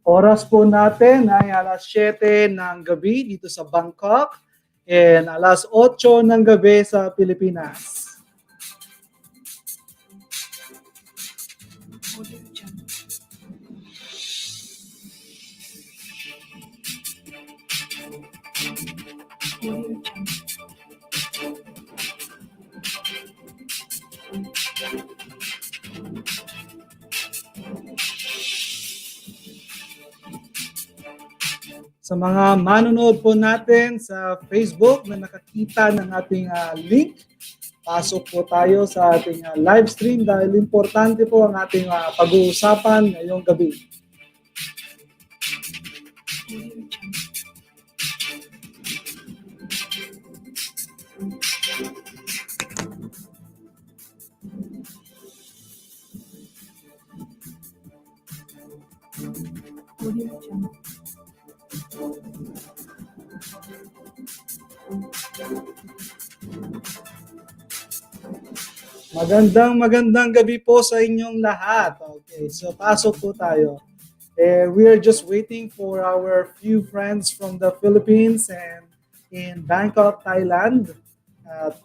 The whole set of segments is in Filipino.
Oras po natin ay alas 7 ng gabi dito sa Bangkok and alas 8 ng gabi sa Pilipinas. Sa mga manonood po natin sa Facebook na nakakita ng ating link, pasok po tayo sa ating live stream dahil importante po ang ating pag-uusapan ngayong gabi. Magandang gabi po sa inyong lahat. Okay, so pasok po tayo. We are just waiting for our few friends from the Philippines and in Bangkok, Thailand. At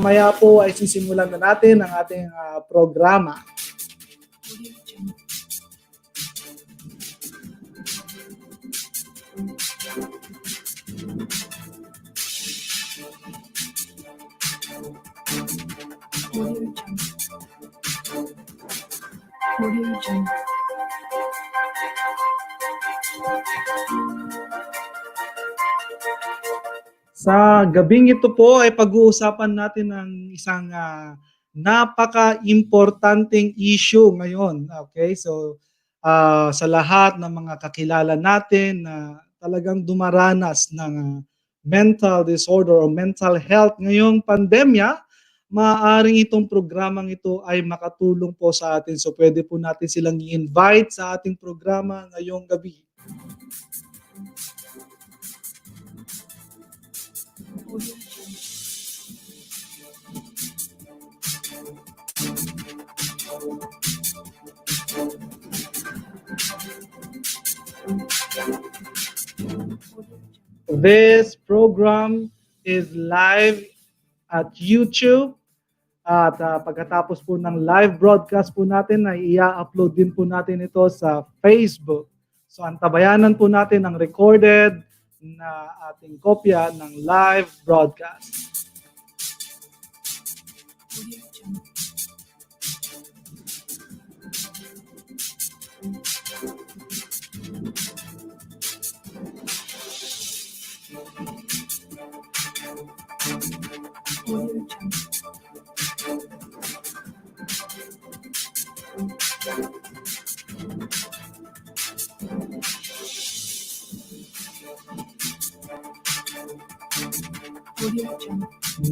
maya po ay sisimulan na natin ang ating programa. Sa gabing ito po ay pag-uusapan natin ng isang napaka-importanting issue ngayon. Okay, so sa lahat ng mga kakilala natin na talagang dumaranas ng mental disorder o mental health ngayong pandemya, maaaring itong programang ito ay makatulong po sa atin. So pwede po natin silang i-invite sa ating programa ngayong gabi. This program is live at YouTube at pagkatapos po ng live broadcast po natin ay i-upload din po natin ito sa Facebook. So antabayanan po natin ang recorded na ating kopya ng live broadcast.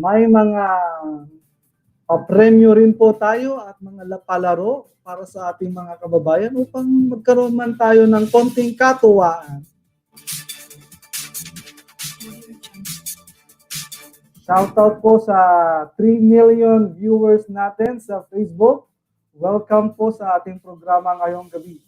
May mga premyo rin po tayo at mga palaro para sa ating mga kababayan upang magkaroon man tayo ng konting katuwaan. Shoutout po sa 3 million viewers natin sa Facebook. Welcome po sa ating programa ngayong gabi.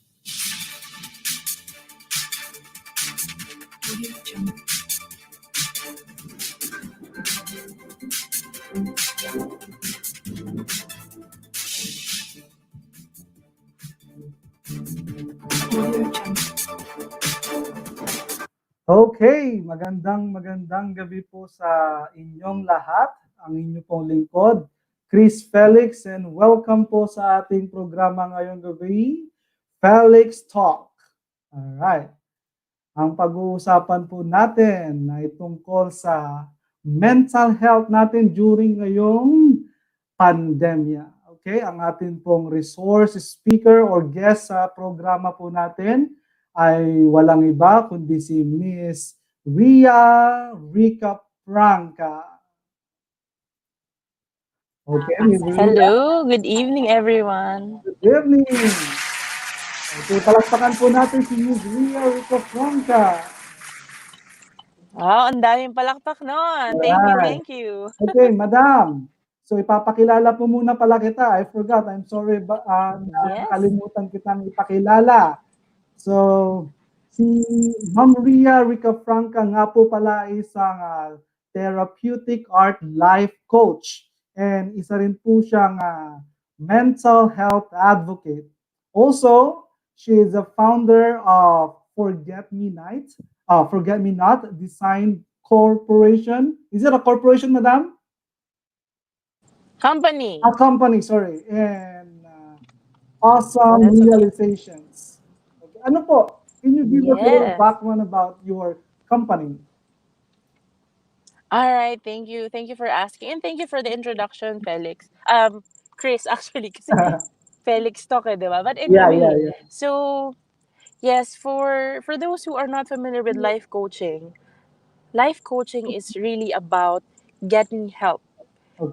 Okay, magandang gabi po sa inyong lahat. Ang inyo pong lingkod, Chris Felix, and welcome po sa ating programa ngayong gabi, Felix Talk. Alright. Ang pag-uusapan po natin ay tungkol sa mental health natin during ngayong pandemya. Okay, ang ating pong resource speaker or guest sa programa po natin ay walang iba kundi si Miss Rica Franca. Okay, Miss Ria, Hello, good evening, everyone. good evening. Okay, palakpakan po natin si Miss Ria Ricafranca. Wow, ang daming palakpak noon. Thank you, Alright. thank you. Okay, Madam. So ipapakilala po muna pala kita. I forgot. I'm sorry na Yes. nakalimutan kitang ipakilala. So, si Ma'am Ria Ricafranca nga po pala ay isang therapeutic art life coach. And isa rin po siyang mental health advocate. Also, she is a founder of Forget Me Not Design Corporation. Is it a corporation, madam? A Company. company, sorry. And awesome That's okay. realizations. Okay. Ano po? Can you give us a little Yes. background about your company? All right, thank you. Thank you for asking. And thank you for the introduction, Felix. Chris, actually, kasi Felix talk di ba? But Yeah, yeah, anyway, yeah. so, yes, for those who are not familiar with life coaching is really about getting help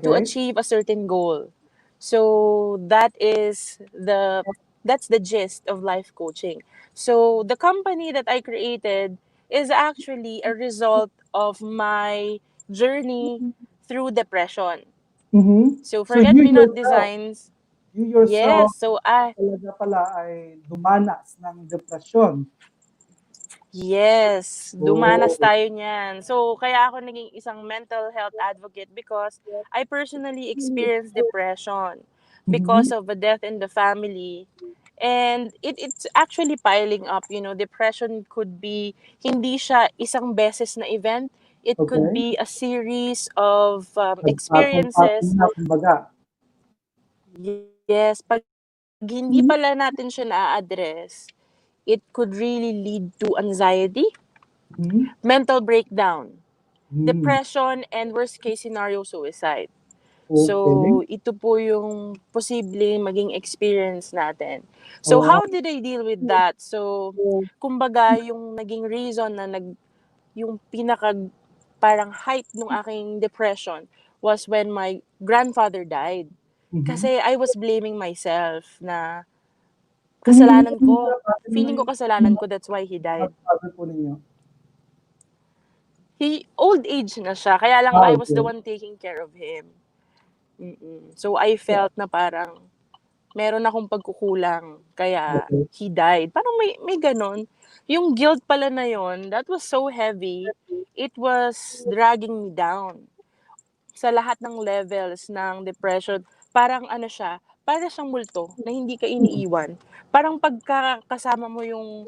to Okay. achieve a certain goal. So that's the gist of life coaching. So the company that I created is actually a result of my journey through depression. Mm-hmm. So So forget me not designs. you Yes, yourself, so I talaga pala ay dumanas ng depresyon. Yes, dumanas Oh, tayo niyan. So, kaya ako naging isang mental health advocate because I personally experienced depression because mhm. of a death in the family. And it's actually piling up, depression could be, hindi siya isang beses na event. It could Okay. be a series of Nagpatong-patong experiences. na kumbaga. Yes, pag hindi pala natin siya na-address, it could really lead to anxiety, Mhm. mental breakdown, Hmm. depression, and worst case scenario, suicide. Okay. So, ito po yung posibleng maging experience natin. So, Oh, how did I deal with that? So, kumbaga, yung naging reason na yung pinaka parang height ng aking depression was when my grandfather died. mhm. Kasi I was blaming myself na Sino kasalanan yung ko. Feeling ko kasalanan ko, that's why he died. godfather po ninyo? He old age na siya, kaya lang I was the Okay. one taking care of him. So I felt na parang meron akong pagkukulang, kaya Okay. he died. Parang may ganon. Yung guilt pala na yon, that was so heavy. It was dragging me down sa lahat ng levels ng depression. Parang ano siya, para siyang multo na hindi ka iniiwan. Parang pagkakasama mo yung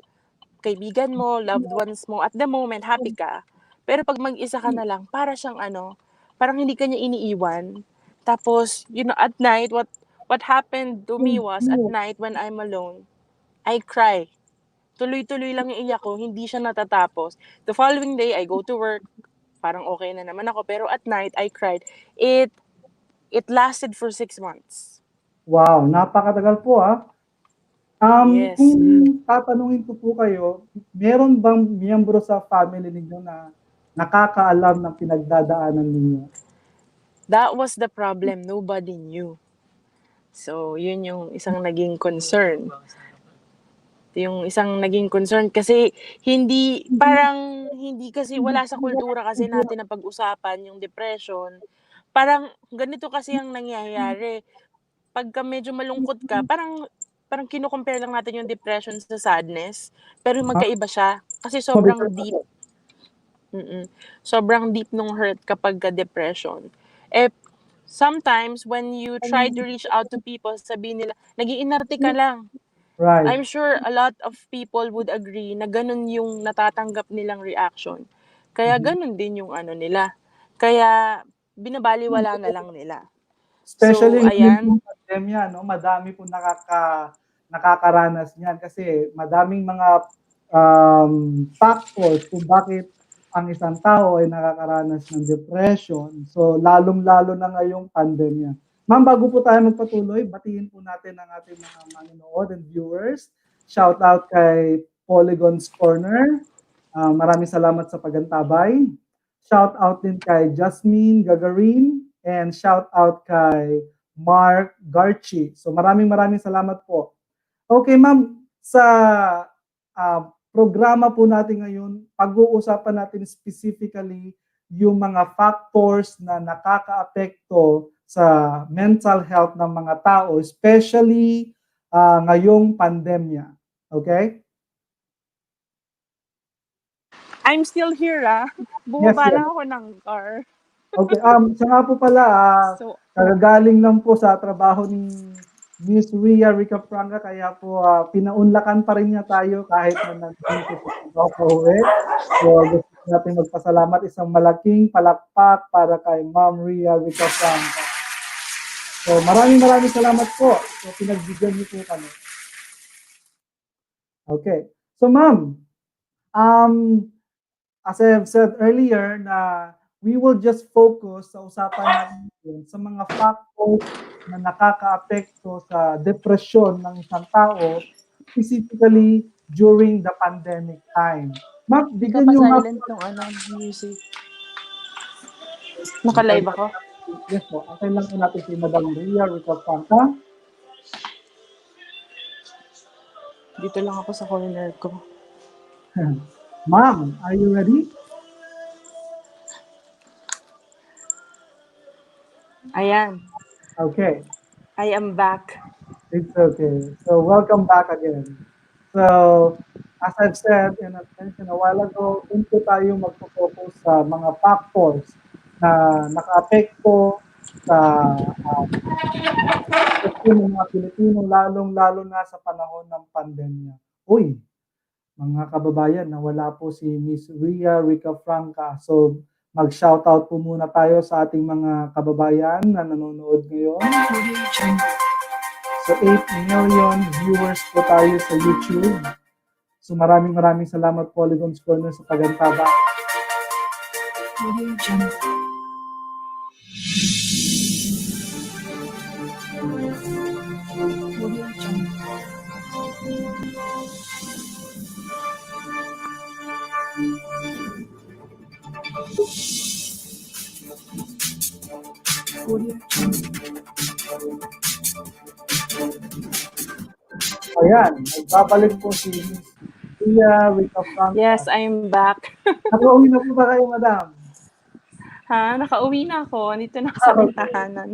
kaibigan mo, loved ones mo, at the moment, happy ka. Pero pag mag-isa ka na lang, para siyang ano, parang hindi ka niya iniiwan. Tapos, at night, what happened to me was, at night, when I'm alone, I cry. Tuloy-tuloy lang yung iyak ko, hindi siya natatapos. The following day, I go to work, parang okay na naman ako. Pero at night, I cried. It, it lasted for 6 months. Wow, napakatagal po ah. Kung Yes. tatanungin ko po kayo, meron bang miyembro sa family ninyo na nakakaalam ng pinagdadaanan ninyo? That was the problem. Nobody knew. So, yun yung isang naging concern. Yung isang naging concern kasi hindi kasi wala sa kultura kasi natin na pag-usapan yung depression. Parang ganito kasi ang nangyayari. Pagka medyo malungkot ka, parang kino-compare lang natin yung depression sa sadness, pero Ha? magkaiba siya kasi sobrang Mabigat deep. ako. Sobrang deep nung hurt kapag ka depression. Eh, sometimes when you try to reach out to people, sabihin nila, nag-iinarte ka lang. Right. I'm sure a lot of people would agree na ganun yung natatanggap nilang reaction. Kaya Mhm. ganun din yung ano nila. Kaya binabaliwala na lang nila. So, Especially ngayon ayan. pong pandemya 'no, madami pong nakakaranas niyan kasi madaming mga, factors kung bakit ang isang tao ay nakakaranas ng depression. So, lalong-lalo na ngayong pandemya. Ma'am, bago po tayo magpatuloy, batiin po natin ang ating mga manonood and viewers. Shout out kay Polygon's Corner. Maraming salamat sa pagantabay. Shout out din kay Jasmine Gagarin, and shout out kay Mark Garchi. So maraming maraming salamat po. Okay, ma'am, sa programa po natin ngayon, pag-uusapan natin specifically yung mga factors na nakakaapekto sa mental health ng mga tao, especially ngayong pandemya. Okay? I'm still here, ah. Yes, Bumaba yes. lang ako ng car. Okay, siya nga po pala, So, kagagaling lang po sa trabaho ni Miss Ria Ricafranga, kaya po pinaunlakan pa rin niya tayo kahit na nandun po sa trabaho pa uwi. So gusto natin magpasalamat, isang malaking palakpak para kay Ma'am Ria Ricafranga. So maraming maraming salamat po. So pinagbigyan niyo po kami. Okay. So ma'am, um, as I have said earlier na we will just focus sa usapan natin sa mga factors na nakakaapekto sa depresyon ng isang tao, specifically during the pandemic time. Ma'am, di ka bigyan pa niyo nga silent ng music. Naka-live ako. yes po, antay lang po natin si Madam Ria Ricafranga. Dito lang ako sa corner ko. Ma'am, are you ready? Ayan, Okay. I am back. It's okay. So welcome back again. So as I've said and I've mentioned a while ago, dun po tayo magpo-focus sa mga factors na nakaapekto sa sitwasyon ng mga Pilipino, lalong-lalo na sa panahon ng pandemya. Uy, mga kababayan, nawala po si Miss Ria Ricafranca. So mag-shoutout po muna tayo sa ating mga kababayan na nanonood ngayon. So 8 million viewers po tayo sa YouTube. So maraming maraming salamat po, Ligon's Corner, sa pag-antaba. Ayan, nagbabalik po si Miss Ria Ricafranca. Yes, I'm back. Nakauwi na po ba kayo, madam? Ha? Nakauwi na ako. Dito na ako sa may tahanan.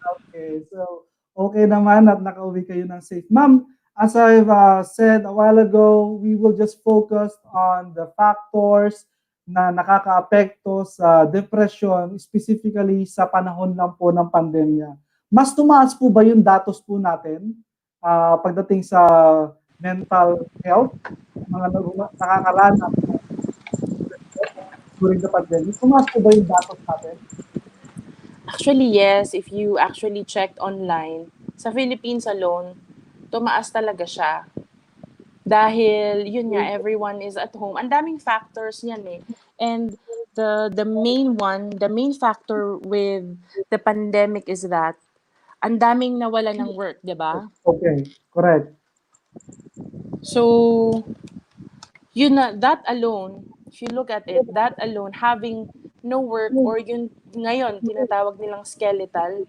Okay, so okay naman at nakauwi kayo ng safe. Ma'am, as I've said a while ago, we will just focus on the factors na nakakaapekto sa depression, specifically sa panahon lang po ng pandemya. Mas tumaas po ba yung datos po natin pagdating sa mental health, mga nakakaranas during the pandemic? Tumaas po ba yung datos natin? Actually, yes. If you actually checked online, sa Philippines alone, tumaas talaga siya. Dahil, yun nga, everyone is at home. Ang daming factors yan eh. And the main factor with the pandemic is that ang daming nawala ng work, di ba? Okay, correct. So, yun na, that alone, if you look at it, that alone, having no work or yun ngayon, tinatawag nilang skeletal,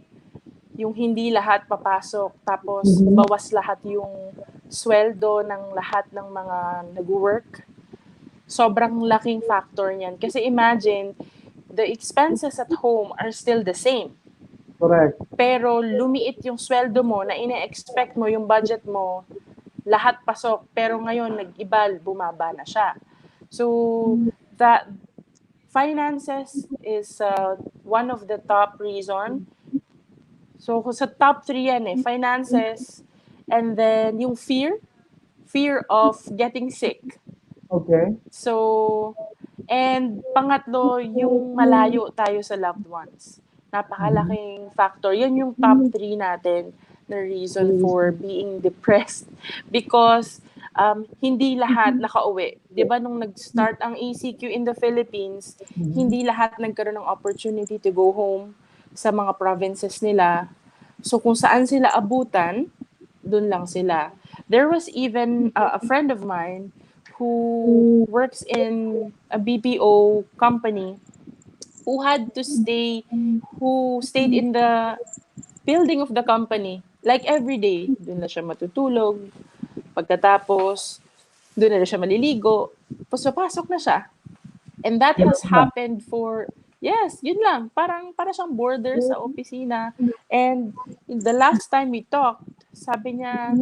yung hindi lahat papasok, tapos bawas lahat yung sweldo ng lahat ng mga nag-work. Sobrang laking factor niyan. Kasi imagine, the expenses at home are still the same. Correct. Pero lumiit yung sweldo mo na ine-expect mo, yung budget mo, lahat pasok. Pero ngayon, nag-iba, bumaba na siya. So, that finances is one of the top reason. So, sa top 3 yan eh, finances, and then yung fear of getting sick. Okay. So, and pangatlo, yung malayo tayo sa loved ones. Napakalaking factor. Yan yung top 3 natin na reason for being depressed. Because hindi lahat nakauwi. 'Di ba nung nag-start ang ECQ in the Philippines, hindi lahat nagkaroon ng opportunity to go home sa mga provinces nila. So kung saan sila abutan, dun lang sila. There was even a friend of mine who works in a BPO company. who had to stay, who stayed in the building of the company. Like every day, doon na siya matutulog. Pagkatapos, doon na siya maliligo. Tapos papasok na siya. And that has Ganun lang. happened for, yes, yun lang. Para siyang border sa opisina. And the last time we talked, sabi niya,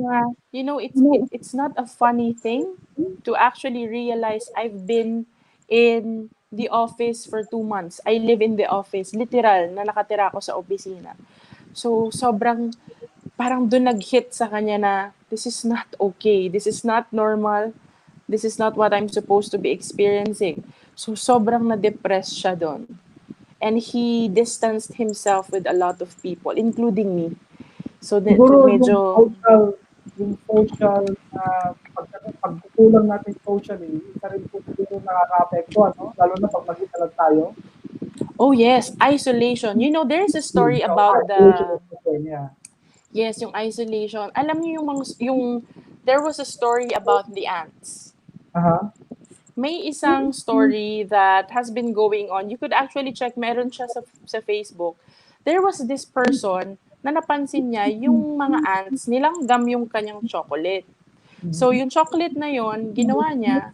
you know, it's not a funny thing to actually realize I've been in the office for 2 months. I live in the office, literal, na nakatira ako sa opisina. So, sobrang, parang doon nag-hit sa kanya na, this is not okay, this is not normal, this is not what I'm supposed to be experiencing. So, sobrang na-depress siya doon. And he distanced himself with a lot of people, including me. So, Siguro medyo, yung social pagkukulang natin socially, isa rin po siguro nakakaapekto, ano? Lalo na pag mag-isa lang tayo. oh yes, isolation. You know, there's a story So, about isolation the, is the thing, yeah. yes, yung isolation. Alam niyo there was a story about the ants. Aha. May isang story that has been going on. You could actually check, meron siya sa Facebook. There was this person na napansin niya yung mga ants, nilanggam yung kanyang chocolate. So, yung chocolate na yon ginawa niya,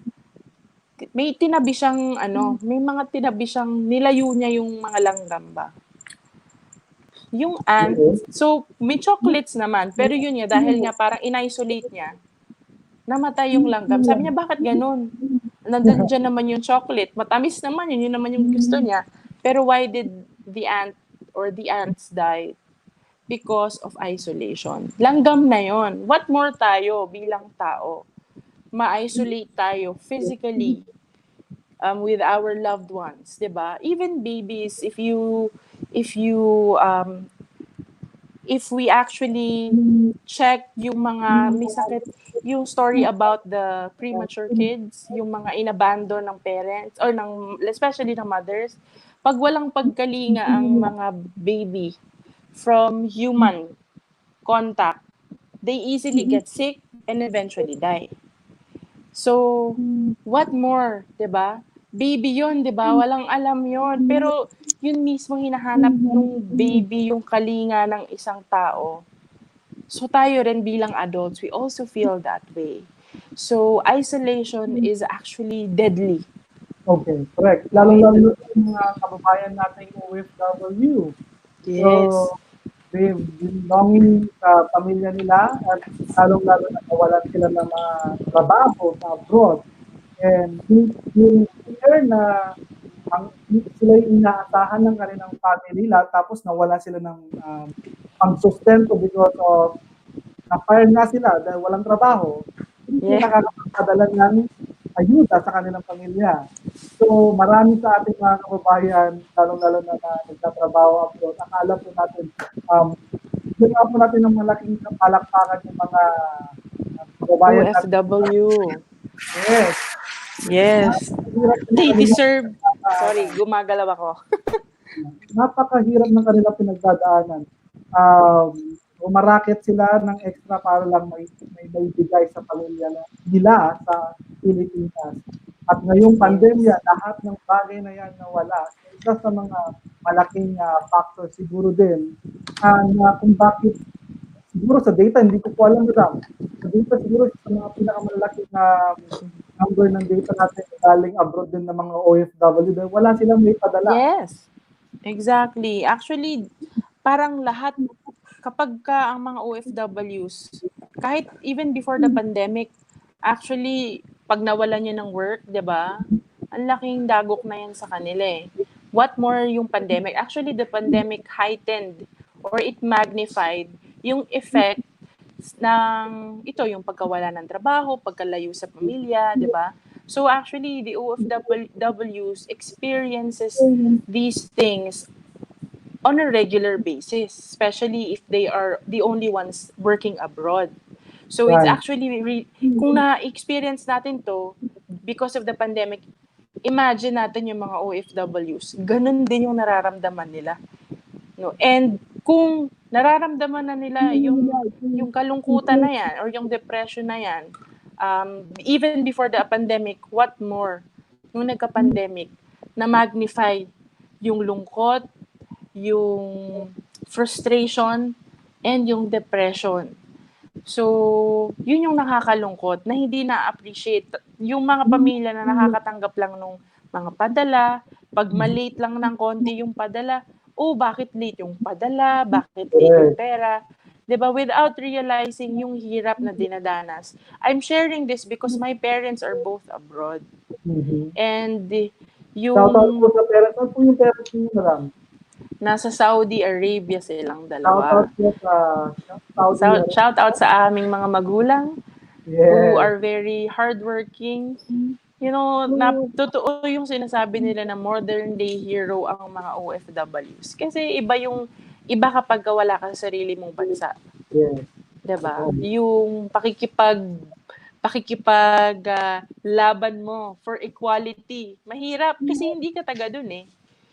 may tinabi siyang, may mga tinabi siyang, nilayo niya yung mga langgam ba. Yung ant, so, may chocolates naman, pero yun nga, dahil nga parang in-isolate niya, namatay yung langgam. Sabi niya, bakit ganun? Nandun dyan naman yung chocolate. Matamis naman yun. Yun naman yung gusto niya. Pero why did the ant or the ants die? Because of isolation. Langgam na yon. What more tayo bilang tao? Ma-isolate tayo physically with our loved ones, 'di ba? Even babies, if we actually check yung mga may sakit, yung story about the premature kids, yung mga inabandon ng parents or especially ng mothers, pag walang pagkalinga ang mga baby from human contact, they easily get sick and eventually die. So, what more, 'di ba? Baby 'yon, 'di ba? Walang alam 'yon. Pero yun mismo hinahanap nung baby yung kalinga ng isang tao. So tayo rin bilang adults, we also feel that way. So isolation is actually deadly. Okay, correct. No, Lalong-lalo yung mga kababayan nating OFW. So, yes. they've been longing sa pamilya nila at lalong-lalo na nawalan sila ng mga trabaho sa abroad. And yung fear na sila yung inaasahan ng kanilang family tapos nawala sila ng pangsustento because of na-fire nga sila dahil walang trabaho, hindi sila Yeah. nakakapagpadala ng ayuda sa kanilang pamilya. So, marami sa ating mga kababayan, lalong-lalo na nagtatrabaho abroad, akala po natin, ginawa po natin ng malaking palakpakan yung mga kababayan natin. OFW. Yes. Yes. Napakahirap ng They kanilang deserve, sorry, pinagdadaanan. gumagalaw ako. Napakahirap ng kanilang pinagdadaanan. Umarakit sila ng extra para lang may bigay sa pamilya nila sa Pilipinas. At ngayong pandemya, lahat ng bagay na yan nawala. So, isa sa mga malaking factor siguro din na kung bakit siguro sa data, hindi ko po alam na sa data siguro sa mga pinakamalalaking number ng data natin galing abroad din ng mga OFW dahil wala silang may padala. Yes. Exactly. Actually, parang lahat, kapag ang mga OFWs, kahit even before the pandemic, actually, pag nawalan niya ng work, di ba, ang laking dagok na yan sa kanila eh. What more yung pandemic? Actually, the pandemic heightened or it magnified yung effect ng ito, yung pagkawala ng trabaho, pagkalayo sa pamilya, di ba? So actually, the OFWs experiences these things on a regular basis, especially if they are the only ones working abroad. So it's Right. actually, kung na-experience natin to because of the pandemic, imagine natin yung mga OFWs, ganun din yung nararamdaman nila. No? And kung nararamdaman na nila yung kalungkutan na yan or yung depression na yan, even before the pandemic, what more? Nung nagka-pandemic, na magnify yung lungkot, yung frustration, and yung depression. So, yun yung nakakalungkot na hindi na-appreciate. Yung mga pamilya na nakakatanggap lang nung mga padala, pag malate lang ng konti yung padala, oh, bakit late yung padala? Bakit late yung Correct. pera? 'Di ba? Without realizing yung hirap na dinadanas. I'm sharing this because my parents are both abroad. Mhm. And Shout out po yung sa parents. Ano po yung parents niyo, madam? nasa Saudi Arabia silang Shout out dalawa. po sa Saudi Shout out Arabia. sa aming mga magulang who Yes. are very hardworking. You know, na, totoo yung sinasabi nila na modern day hero ang mga OFWs. Kasi iba kapag wala ka sa sarili mong bansa. Yes. 'Di ba? Totoo. Yung laban mo for equality. Mahirap kasi hindi ka taga dun eh.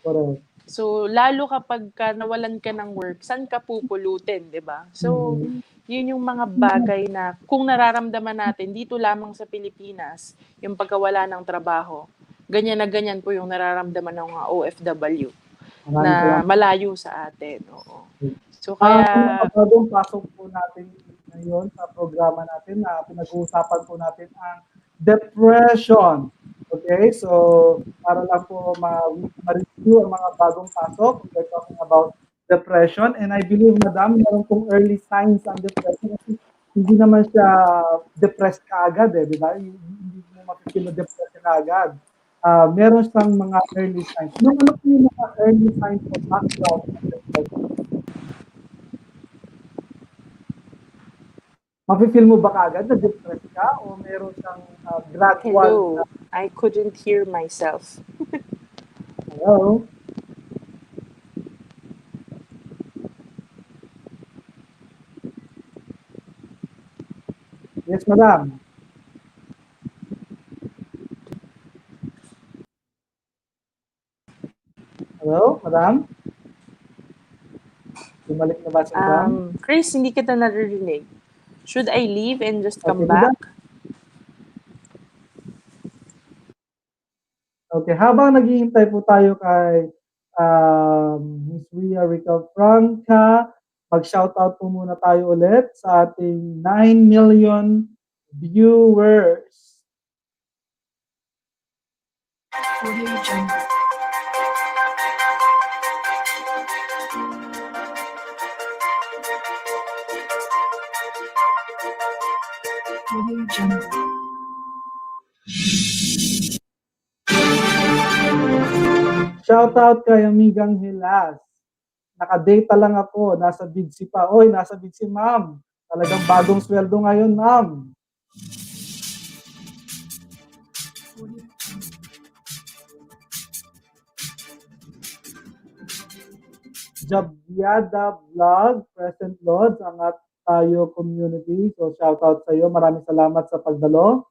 Correct. So, lalo kapag nawalan ka ng work, saan ka pupulutin, 'di ba? So, Mhm. yun yung mga bagay na kung nararamdaman natin dito lamang sa Pilipinas, yung pagkawala ng trabaho, ganyan na ganyan po yung nararamdaman ng mga OFW Maraming na salamat. malayo sa atin. Oo. So, Mga kaya bagong pasok po natin ngayon sa programa natin na pinag-uusapan po natin ang depression. Okay? So, para lang po ma-review ang mga bagong pasok, we're talking about depression. And I believe, madam, meron pong early signs ang depression. Kasi hindi naman siya depressed kaagad eh, di ba? Hindi mo mapipil na depression kaagad. Meron siyang mga early signs. Ano po yung mga early signs o background ng depression? Mafe-feel mo ba kaagad na depressed ka o meron siyang gradual na hello, I couldn't hear myself. hello? Yes, madam. Hello, madam? Bumalik na ba si madam? Chris, hindi kita naririnig. Should I leave and just Okay, come madam. back? Okay, habang naghihintay po tayo kay Miss Ria Rica Franca, mag-shoutout po muna tayo ulit sa ating 9 million viewers. Shoutout kay Amigang Hilas. Nakadata lang ako, nasa Bigsi pa. Oy, nasa Bigsi, ma'am. Talagang bagong sweldo ngayon, ma'am. Jabyada Vlog, Present Lodge, ang tayo community. So, shoutout sa iyo. Maraming salamat sa pagdalo.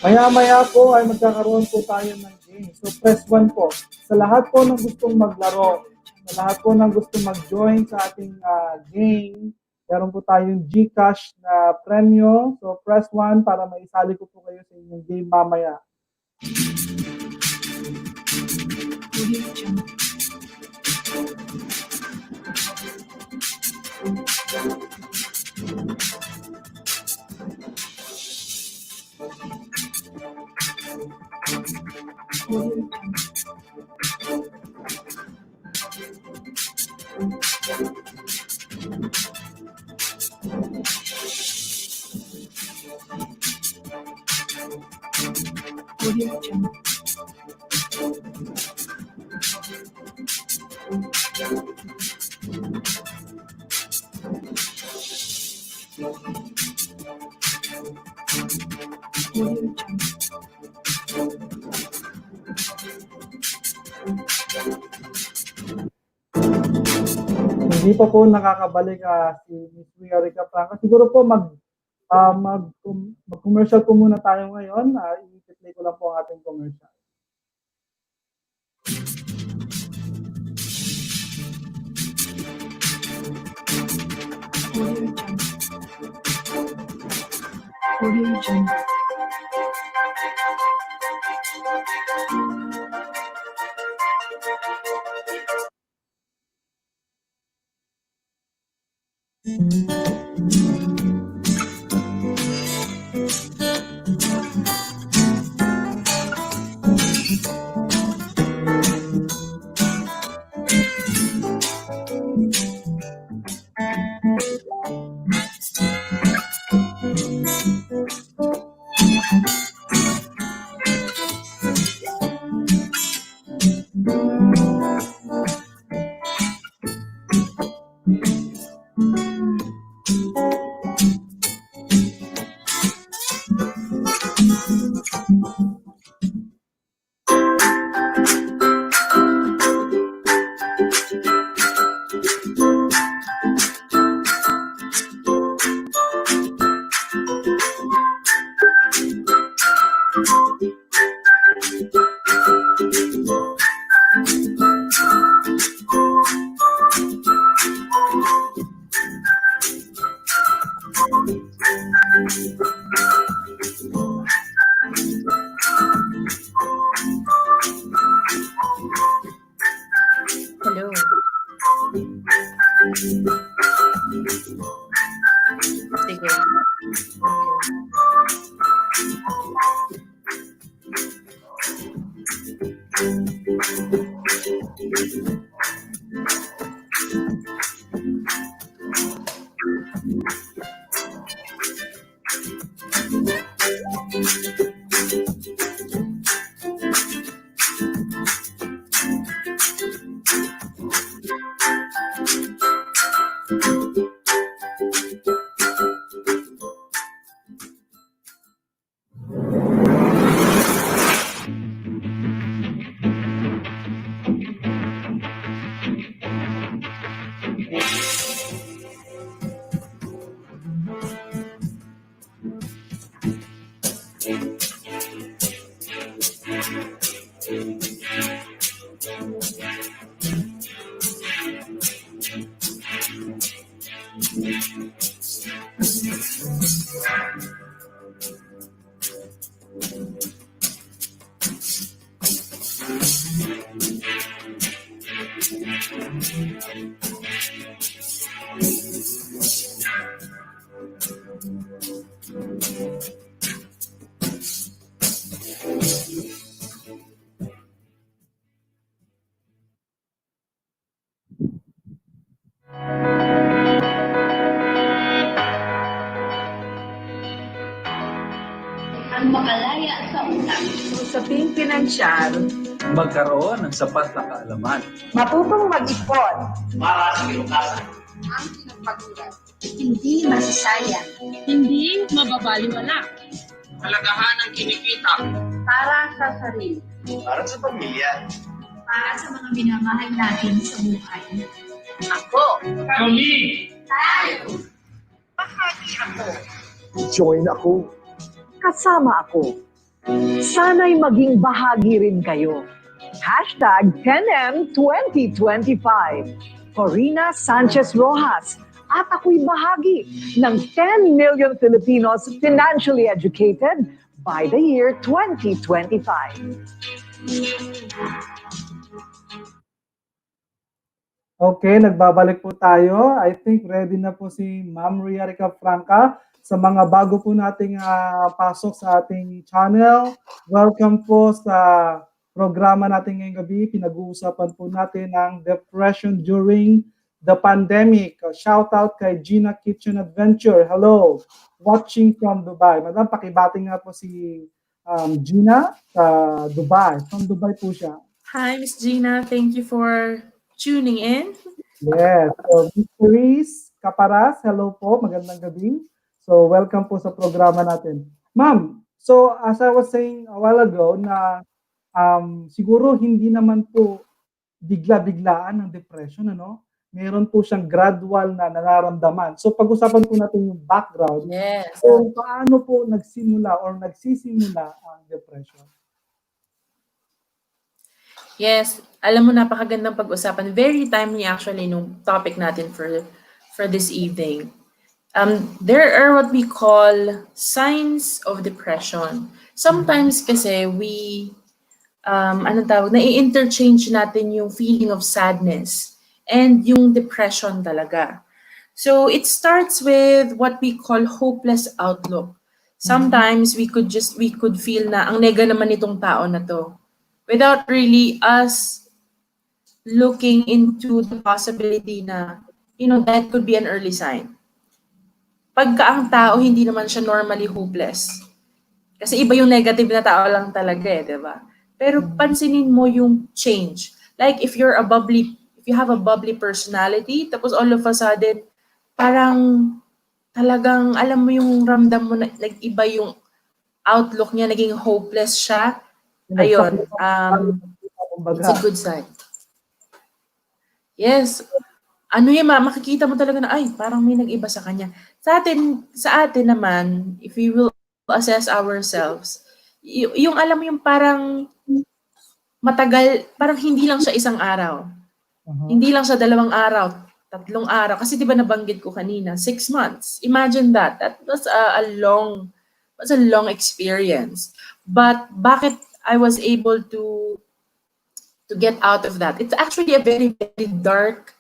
Maya-maya po ay magkakaroon po tayo ng game. So press 1 po. Sa lahat po ng gustong maglaro, sa lahat po ng gustong mag-join sa ating game, meron po tayong GCash na premyo. So press 1 para maisali ko po kayo sa inyong game mamaya. Hindi pa po nakakabalik si Miss Ria Rica Franca. Siguro po mag-commercial po muna tayo ngayon. I-play ko lang po ang ating commercial. Audio Audio Jungle. Hello. Sige. Ang makalaya sa utak. Usaping pinansyal, magkaroon ng sapat na kaalaman. matutong mag-ipon, Para sa kilukasan. Ang pinagpagulat. Hindi masasayang. Hindi mababaliwala. Halagahan ng kinikita. para sa sarili. Para sa pamilya. Para sa mga minamahal natin sa buhay. Ako, Kami! Tayo! bahagi ako. Join ako. Kasama ako. Sana'y maging bahagi rin kayo. Hashtag 10M2025. Corina Sanchez Rojas. At ako'y bahagi ng 10 million Filipinos financially educated by the year 2025. Okay, nagbabalik po tayo. I think ready na po si Ma'am Riarica Franca. Sa mga bago po nating pasok sa ating channel, welcome po sa programa natin ngayong gabi. Pinag-uusapan po natin ang depression during the pandemic. Shout out kay Gina Kitchen Adventure. Hello, watching from Dubai. Madam, pakibating nga po si Gina sa Dubai. From Dubai po siya. Hi, Miss Gina. Thank you for tuning in. Yes. So, Ms. Therese Caparas, hello po. Magandang gabi. So, welcome po sa programa natin. Ma'am, so as I was saying a while ago na siguro hindi naman po bigla-biglaan ng depression, ano? Meron po siyang gradual na nararamdaman. So, pag-usapan po natin yung background. Yes. So, paano po nagsimula or nagsisimula ang depression? Yes. Alam mo, napakagandang pag-usapan. Very timely actually nung topic natin for this evening. There are what we call signs of depression. Sometimes kasi we, anong tawag, nai-interchange natin yung feeling of sadness and yung depression talaga. So it starts with what we call hopeless outlook. Sometimes we could feel na ang nega naman itong tao na to without really us looking into the possibility na, that could be an early sign. Pagka ang tao hindi naman siya normally hopeless. Kasi iba yung negative na tao lang talaga di ba? Pero pansinin mo yung change. Like if you have a bubbly personality, tapos all of a sudden, parang talagang alam mo yung ramdam mo na nag-iba yung outlook niya, naging hopeless siya. Ayun, it's a good sign. Yes. Makikita mo talaga na, ay, parang may nag-iba sa kanya. Sa atin naman, if we will assess ourselves, yung alam mo yung parang matagal, parang hindi lang siya isang araw. Hindi lang siya 2 araw, 3 araw. Kasi di ba nabanggit ko kanina, 6 months. Imagine that. That was a long experience. But bakit I was able to get out of that? It's actually a very, very dark,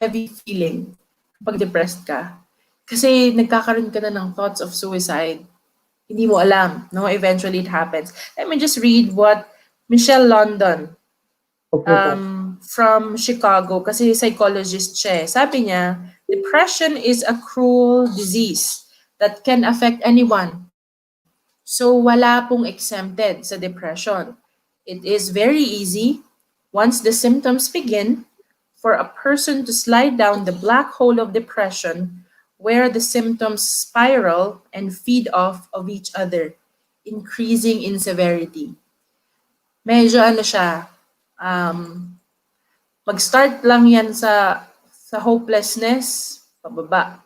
heavy feeling pag depressed ka. Kasi nagkakaroon ka na ng thoughts of suicide. Hindi mo alam, no? Eventually it happens. Let me just read what Michelle London from Chicago, kasi psychologist siya. Sabi niya, depression is a cruel disease that can affect anyone. So wala pong exempted sa depression. It is very easy, once the symptoms begin, for a person to slide down the black hole of depression where the symptoms spiral and feed off of each other, increasing in severity. Medyo siya, mag-start lang yan sa hopelessness, pababa,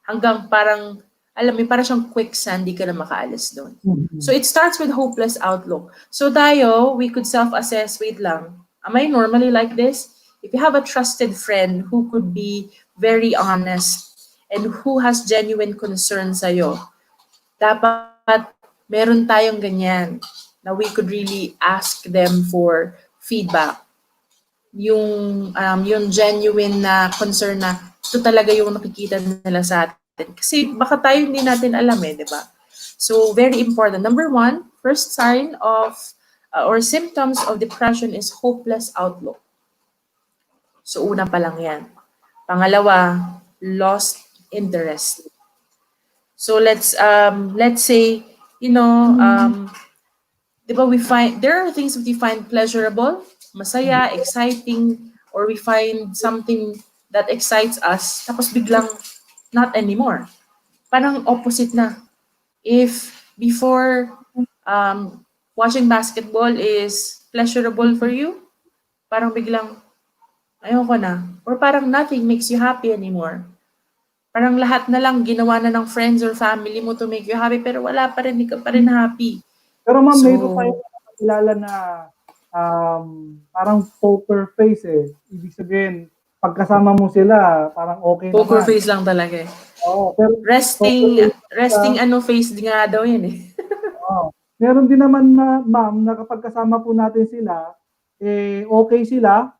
hanggang parang, alam mo, parang siyang quicksand, di ka na makaalis doon. So it starts with hopeless outlook. So tayo, we could self-assess, wait lang, am I normally like this? If you have a trusted friend who could be very honest and who has genuine concern sa'yo, dapat meron tayong ganyan na we could really ask them for feedback. Yung genuine na concern na ito talaga yung nakikita nila sa atin. Kasi baka tayo hindi natin alam di ba? So very important. Number 1, first sign of or symptoms of depression is hopeless outlook. So una pa lang yan. Pangalawa, lost interest. So let's say, di ba there are things that we find pleasurable, masaya, exciting, or we find something that excites us, tapos biglang not anymore. Parang opposite na. If before watching basketball is pleasurable for you, parang biglang ayoko na. Or parang nothing makes you happy anymore. Parang lahat na lang ginawa na ng friends or family mo to make you happy, pero wala pa rin, di ka pa rin happy. Pero ma'am, mayroon tayong nakakilala na parang poker face Ibig sabihin, pagkasama mo sila, parang okay naman. Poker face lang talaga Oo, pero resting face nga daw yan Oo. Meron din naman na, ma'am, na kapag kasama po natin sila, okay sila,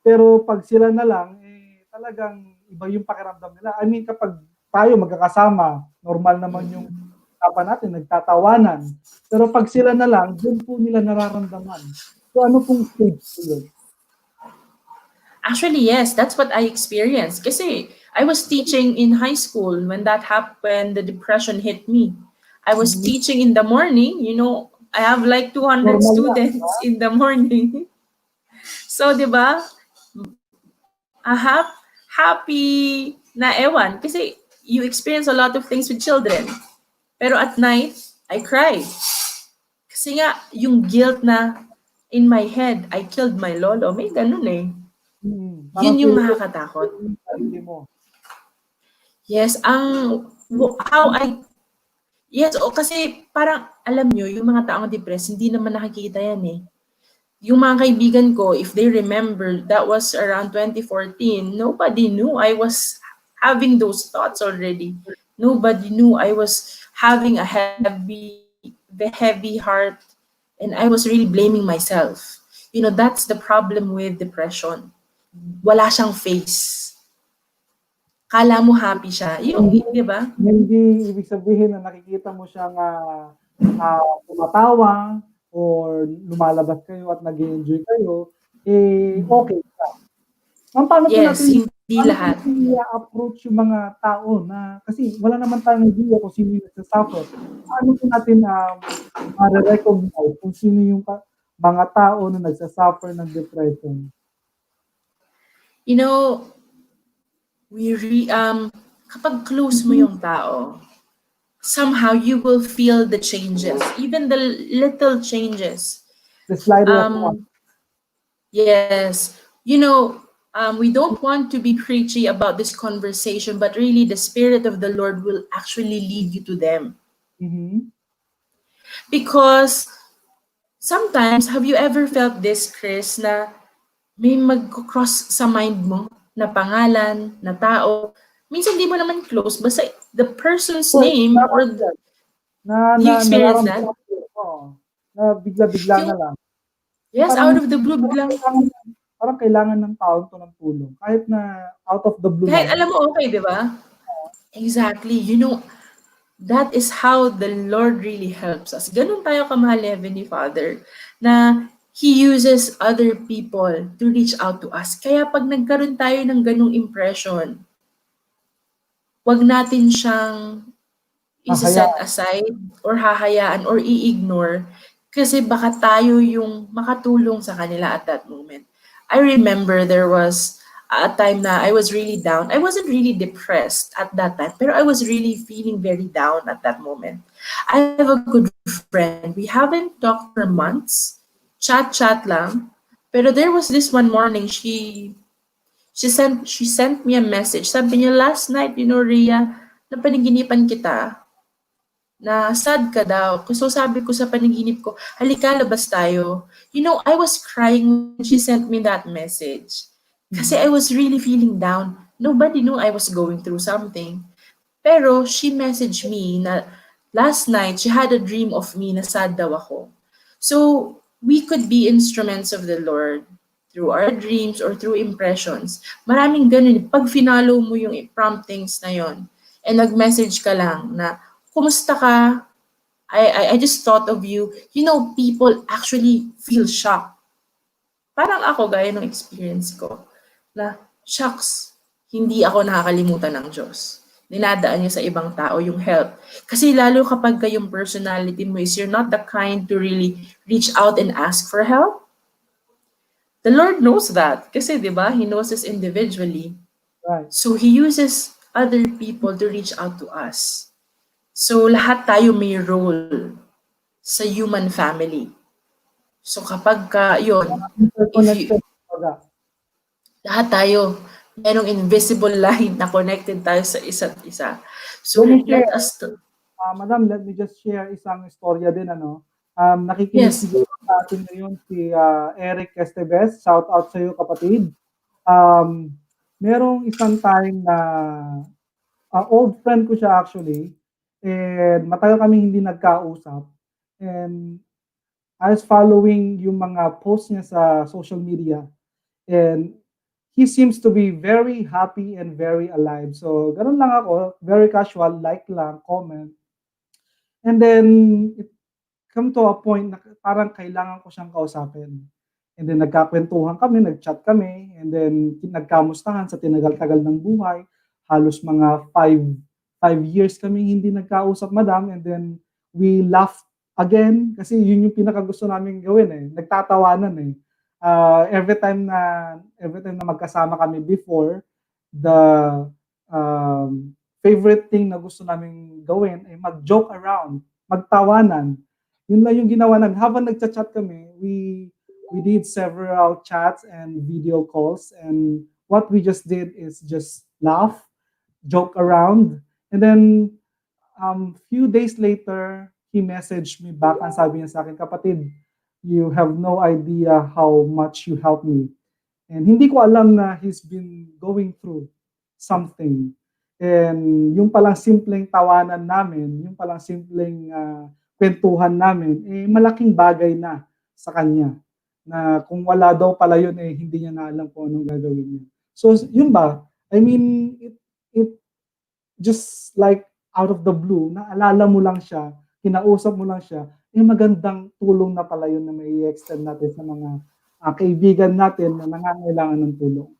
pero pag sila na lang, talagang iba yung pakiramdam nila. I mean, kapag tayo magkakasama, normal naman yung usapan natin, nagtatawanan. Pero pag sila na lang, doon po nila nararamdaman. So ano pong stage po yun? Actually, yes, that's what I experienced. Kasi I was teaching in high school when that happened, the depression hit me. I was teaching in the morning, I have like 200 students in the morning. So, di ba? Happy na ewan. Kasi you experience a lot of things with children. Pero at night, I cry. Kasi nga, yung guilt na in my head, I killed my lolo. May ganun Yun yung nakakatakot. Yes, kasi parang, alam nyo, yung mga taong depressed, hindi naman nakikita yan Yung mga kaibigan ko, if they remember, that was around 2014, nobody knew I was having those thoughts already. Nobody knew I was having a heavy heart, and I was really blaming myself. That's the problem with depression. Wala siyang face. Kala mo happy siya. Di ba? Hindi ibig sabihin na nakikita mo siyang tumatawa or lumalabas kayo at nag-enjoy kayo, okay ka. Ma'am, Yes, hindi paano po lahat. natin i-approach yung mga tao na, kasi wala naman tayong idea kung sino yung nagsasuffer. Paano po natin ma-recognize kung sino yung mga tao na nagsasuffer ng depression? You know, kapag close mo yung tao, somehow you will feel the changes, even the little changes. The slightest one. Yes. We don't want to be preachy about this conversation, but really the Spirit of the Lord will actually lead you to them. Mhm. Because sometimes, have you ever felt this, Chris, na may mag-cross sa mind mo na pangalan, na tao, minsan di mo naman close, basta the person's name or you experience that? Nararamdaman ko, na bigla-bigla na lang. Yes, out of the blue, biglang. Parang kailangan ng tao to ng tulong. Kahit na out of the blue Kahit lang. alam mo, okay, di ba? Exactly. That is how the Lord really helps us. Ganun tayo kamahal ni Heavenly Father, na He uses other people to reach out to us. Kaya pag nagkaroon tayo ng ganung impression, wag natin siyang isa-set aside or hahayaan or i-ignore kasi baka tayo yung makatulong sa kanila at that moment. I remember there was a time na I was really down. I wasn't really depressed at that time, pero I was really feeling very down at that moment. I have a good friend. We haven't talked for months. Chat lang. Pero there was this one morning, she sent me a message. Sabi niya, last night, Rhea, napanaginipan kita na sad ka daw. So sabi ko sa panaginip ko, halika, labas tayo. I was crying when she sent me that message. Kasi I was really feeling down. Nobody knew I was going through something. Pero she messaged me na last night, she had a dream of me na sad daw ako. So we could be instruments of the Lord through our dreams or through impressions. Maraming ganun. Pag finalo mo yung promptings na yon and nag-message ka lang na, kumusta ka? I just thought of you. People actually feel shocked. Parang ako, gaya ng experience ko, na, shucks, hindi ako nakakalimutan ng Diyos. Dinadaan niya sa ibang tao yung help. Kasi lalo kapag yung personality mo is you're not the kind to really reach out and ask for help. The Lord knows that. Kasi, di ba, He knows us individually. Right. So He uses other people to reach out to us. So, lahat tayo may role sa human family. So, kapag lahat tayo, merong invisible line na connected tayo sa isa't isa. So, let us Madam, let me just share isang istorya din, nakikinig siguro sa atin ngayon si Eric Estevez. Shout out sa iyo, kapatid. Merong isang time na old friend ko siya actually, and matagal kami hindi nagkausap, and I was following yung mga posts niya sa social media, and he seems to be very happy and very alive. So, ganun lang ako, very casual, like lang, comment. And then, it come to a point na parang kailangan ko siyang kausapin. And then, nagkakwentuhan kami, nag-chat kami, and then, nagkamustahan sa tinagal-tagal ng buhay. Halos mga 5 years kami hindi nagkausap, madam, and then, we laughed again, kasi yun yung pinakagusto namin gawin nagtatawanan every time na magkasama kami before, the favorite thing na gusto namin gawin ay mag-joke around, magtawanan. Yun lang yung ginawa namin. Habang nagchat-chat kami, we did several chats and video calls, and what we just did is just laugh, joke around, and then few days later, he messaged me back. Ang sabi niya sa akin, kapatid, you have no idea how much you helped me. And hindi ko alam na he's been going through something. And yung palang simpleng tawanan namin, yung palang simpleng kwentuhan namin, malaking bagay na sa kanya. Na kung wala daw pala yun, hindi niya na alam kung anong gagawin niya. So, yun ba? I mean, it just like out of the blue, naalala mo lang siya, kinausap mo lang siya, magandang tulong na pala yun na may extend natin sa mga kaibigan natin na nangangailangan ng tulong.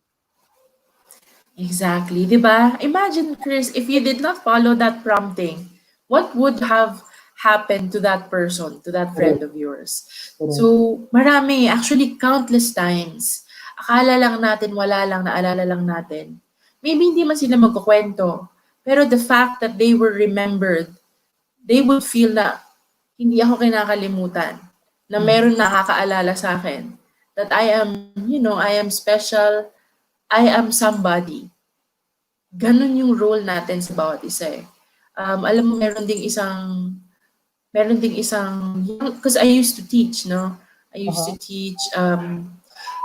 Exactly, di ba? Imagine, Chris, if you did not follow that prompting, what would have happened to that person, to that friend of yours? Correct. So, marami, actually countless times. Akala lang natin, wala lang, naalala lang natin. Maybe hindi man sila magkukwento, pero the fact that they were remembered, they would feel na hindi ako kinakalimutan, na meron nakakaalala sa akin, that I am, I am special, I am somebody. Ganun yung role natin sa bawat isa eh. Alam mo, meron ding isang, because I used to teach, no? I used to teach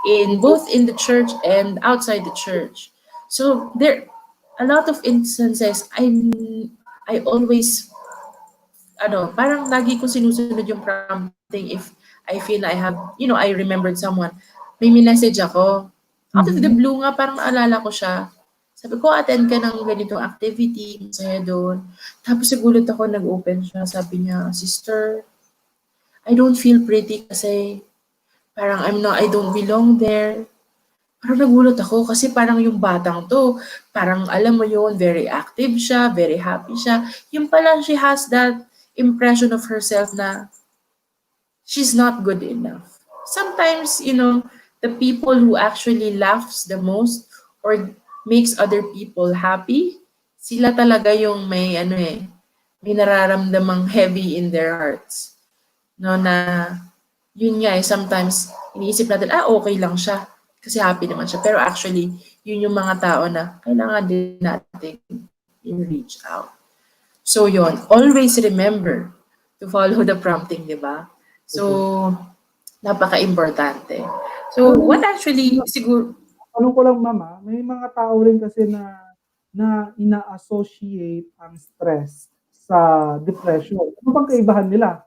in both in the church and outside the church. So there, a lot of instances, I always, parang lagi ko sinusunod yung prompting if I feel I have, I remembered someone. May message ako. Out of the blue nga, parang naalala ko siya. Sabi ko, attend ka ng ganitong activity, masaya doon. Tapos nagulat ako, nag-open siya. Sabi niya, sister, I don't feel pretty kasi parang I don't belong there. Parang nagulat ako kasi parang yung batang to, parang alam mo yun, very active siya, very happy siya. Yung pala, she has that impression of herself na she's not good enough. Sometimes, the people who actually laughs the most or makes other people happy, sila talaga yung may may nararamdamang heavy in their hearts. No, na yun nga sometimes iniisip natin, okay lang siya kasi happy naman siya. Pero actually, yun yung mga tao na kailangan din natin i-reach out. So yun, always remember to follow the prompting, di ba? So, napaka-importante. So, what actually, siguro, Tanong ko lang, Mama, may mga tao rin kasi na ina-associate ang stress sa depression. Ano bang kaibahan nila?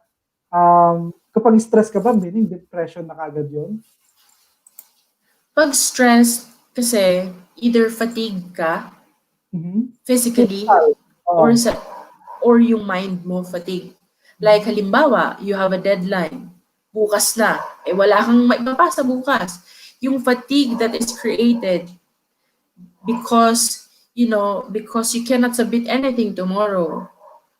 Kapag stress ka ba, meaning depression na kagad yun? pag stress, kasi either fatigue ka, physically, or yung mind mo fatigue. Like halimbawa, you have a deadline. Bukas na. Wala kang maipapasa bukas. Yung fatigue that is created because you cannot submit anything tomorrow.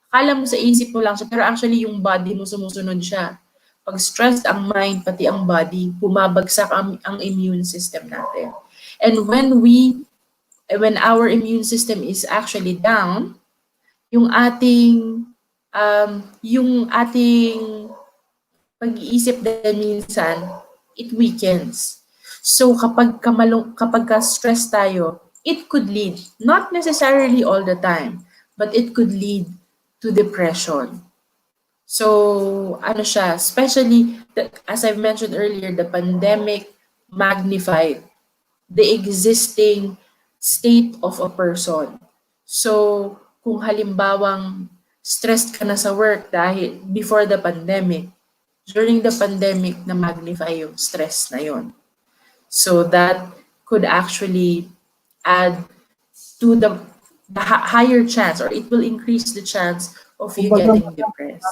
Akala mo sa isip mo lang siya, pero actually yung body mo sumusunod siya. Pag stressed ang mind, pati ang body, bumabagsak ang immune system natin. And when our immune system is actually down, yung ating pag-iisip din minsan, it weakens. So kapag ka stress tayo, it could lead, not necessarily all the time, but it could lead to depression. So siya, especially as I've mentioned earlier, the pandemic magnified the existing state of a person. So kung halimbawang stressed ka na sa work dahil before the pandemic, during the pandemic na magnify yung stress na yon. So that could actually add to the higher chance, or it will increase the chance of you getting depressed.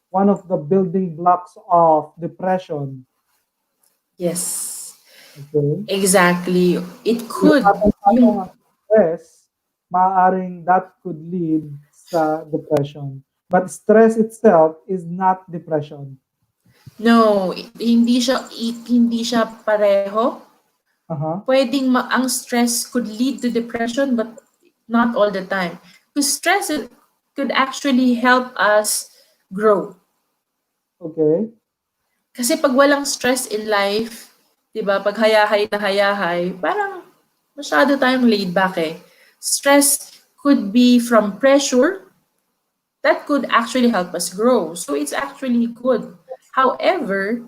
One of the building blocks of depression. Yes. Okay. Exactly. It could. Stress, maaaring that could lead sa depression. But stress itself is not depression. No, hindi siya pareho. Pwedeng ang stress could lead to depression, but not all the time. Because stress could actually help us grow. Okay. Kasi pag walang stress in life, 'di ba? Pag hayahay na hayahay, parang masyado tayong laid back eh. Stress could be from pressure that could actually help us grow. So it's actually good. However,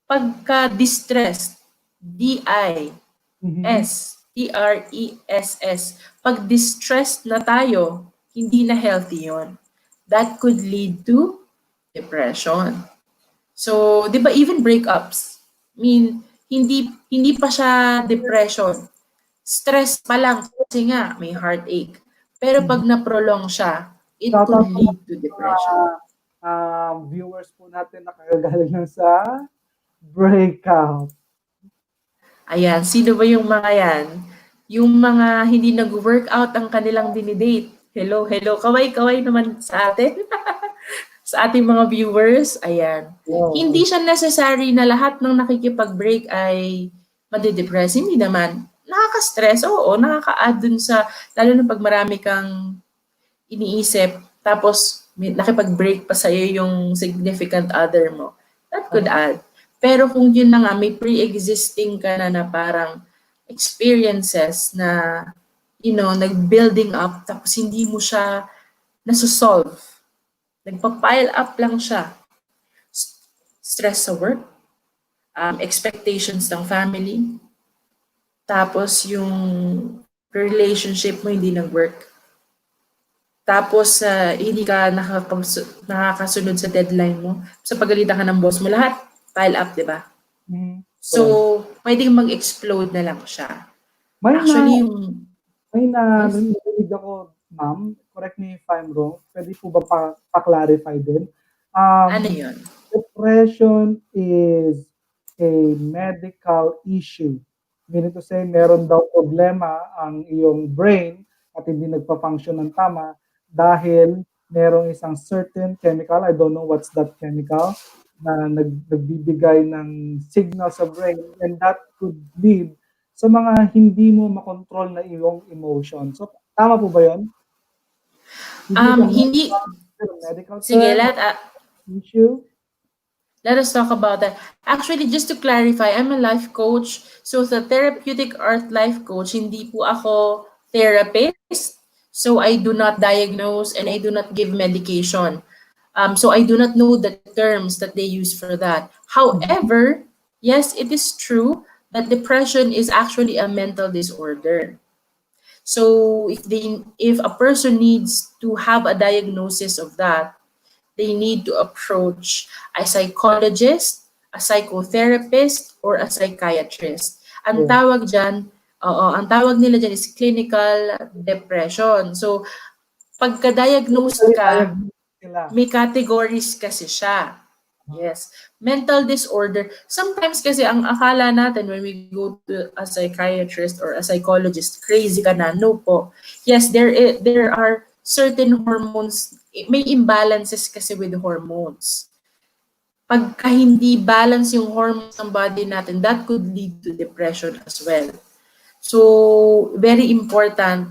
pagka distressed, D-I-S-T, stress. Pag distressed na tayo, hindi na healthy yon. That could lead to depression. So, 'di ba even breakups? I mean, hindi pa siya depression. Stress pa lang kasi nga may heartache. Pero pag na-prolong siya, it Shout could out po lead to sa mga depression. viewers po natin na kagagaling lang sa breakout. Ayan, sino ba yung mga yan? Yung mga hindi nag-workout ang kanilang dinidate. Hello, hello. Kaway-kaway naman sa atin. Sa ating mga viewers. Ayan. Wow. Hindi siya necessary na lahat ng nakikipag-break ay madidepress. Hindi naman. Nakaka-stress. Oo, nakaka-add dun sa, lalo na pag marami kang iniisip, tapos nakipag-break pa sa'yo yung significant other mo. That could add. Pero kung yun na nga, may pre-existing ka na parang experiences na, nag-building up, tapos hindi mo siya nasusolve. Nagpa-pile up lang siya. Stress sa work, expectations ng family, tapos yung relationship mo hindi nag-work. Tapos hindi ka nakakasunod sa deadline mo, sa pagalitan ka ng boss mo, lahat pile up, di ba? So, pwedeng mag-explode na lang siya. Actually, May Yes. narinig ako, ma'am, correct me if I'm wrong, pwede po ba pa-clarify din? ano yun? Depression is a medical issue. Meaning to say, meron daw problema ang iyong brain at hindi nagpa-function ng tama dahil merong isang certain chemical, I don't know what's that chemical, na nagbibigay ng signal sa brain, and that could lead sa mga hindi mo makontrol na iyong emotion. So, tama po ba yun? Hindi, Medical sige, term, issue? let us talk about that. Actually, just to clarify, I'm a life coach. So, sa therapeutic art life coach, hindi po ako therapist. So, I do not diagnose and I do not give medication. So, I do not know the terms that they use for that. However, yes, it is true that depression is actually a mental disorder. So, if a person needs to have a diagnosis of that, they need to approach a psychologist, a psychotherapist, or a psychiatrist. Ang tawag dyan, ang tawag nila dyan is clinical depression. So, pagka-diagnose ka, may categories kasi siya. Yes. Mental disorder. Sometimes kasi ang akala natin when we go to a psychiatrist or a psychologist, crazy ka na. No po. Yes, there are certain hormones, may imbalances kasi with hormones. Pagka hindi balance yung hormones ng body natin, that could lead to depression as well. So, very important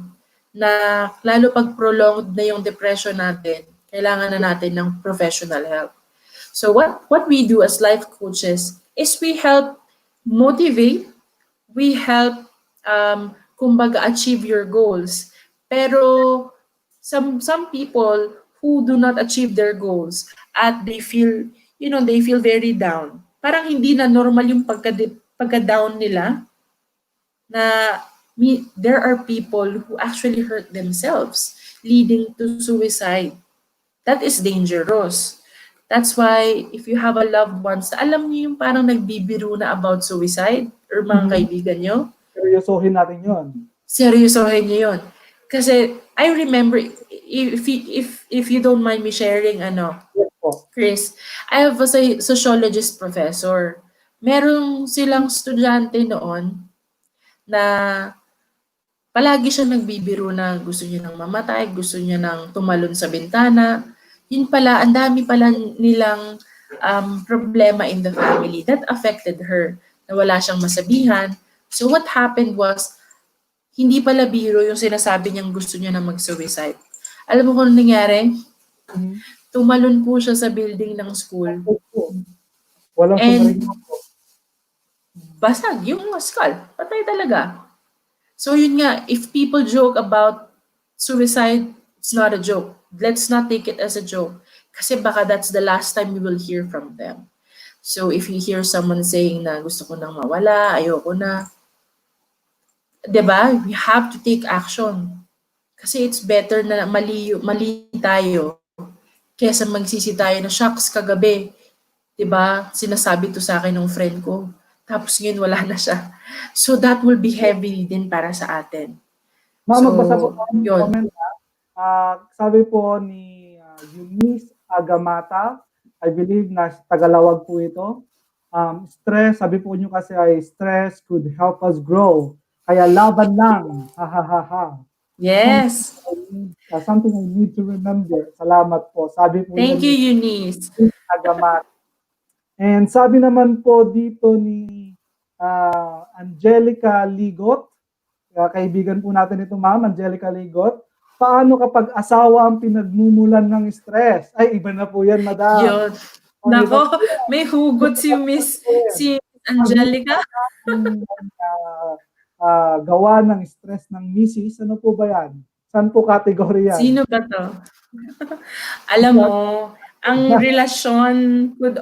na lalo pag prolonged na yung depression natin, kailangan na natin ng professional help. So what we do as life coaches is we help motivate, we help kumbaga achieve your goals. Pero some people who do not achieve their goals at they feel very down. Parang hindi na normal yung pagka-down nila na there are people who actually hurt themselves leading to suicide. That is dangerous. That's why if you have a loved ones, alam niyo yung parang nagbibiro na about suicide or mga kaibigan nyo, seryosohin natin yun. seryosohin niyo yun. Kasi I remember, if you don't mind me sharing, Yes po. Chris, I have a sociologist professor. Merong silang estudyante noon na palagi siya nagbibiro na gusto niya nang mamatay, gusto niya nang tumalon sa bintana. Yun pala, ang dami pala nilang problema in the family that affected her. Nawala siyang masabihan. So what happened was, hindi pala biro yung sinasabi niyang gusto niya na mag-suicide. Alam mo kung ano nangyari? Tumalon po siya sa building ng school. Walang And sumarin po. basag yung skull. Patay talaga. So yun nga, if people joke about suicide, it's not a joke. Let's not take it as a joke. Kasi baka that's the last time we will hear from them. So if you hear someone saying na gusto ko nang mawala, ayoko na, 'Di ba? We have to take action. Kasi it's better na mali tayo kesa magsisi tayo na, "Shucks, kagabi, 'di ba, sinasabi to sa akin ng friend ko, tapos ngayon wala na siya." So that will be heavy din para sa atin. Ma'am, magbasa po So, tayo ng yun. comment. Sabi po ni Eunice Agamata, I believe na Tagalawag po ito. Stress, sabi po niyo kasi ay stress could help us grow. Kaya laban lang. Ha ha ha ha. Yes. Something I need to remember. Salamat po. Sabi po Thank you, ni Eunice. Agamata. And sabi naman po dito ni Angelica Ligot, kaibigan po natin ito, Ma'am Angelica Ligot, paano kapag asawa ang pinagmumulan ng stress? Ay, iba na po yan, Madam. Yun. Nako, may hugot si Angelica. Gawa ng stress ng misis, ano po ba yan? Saan po kategory yan? Sino ba to? Alam mo, ang relasyon could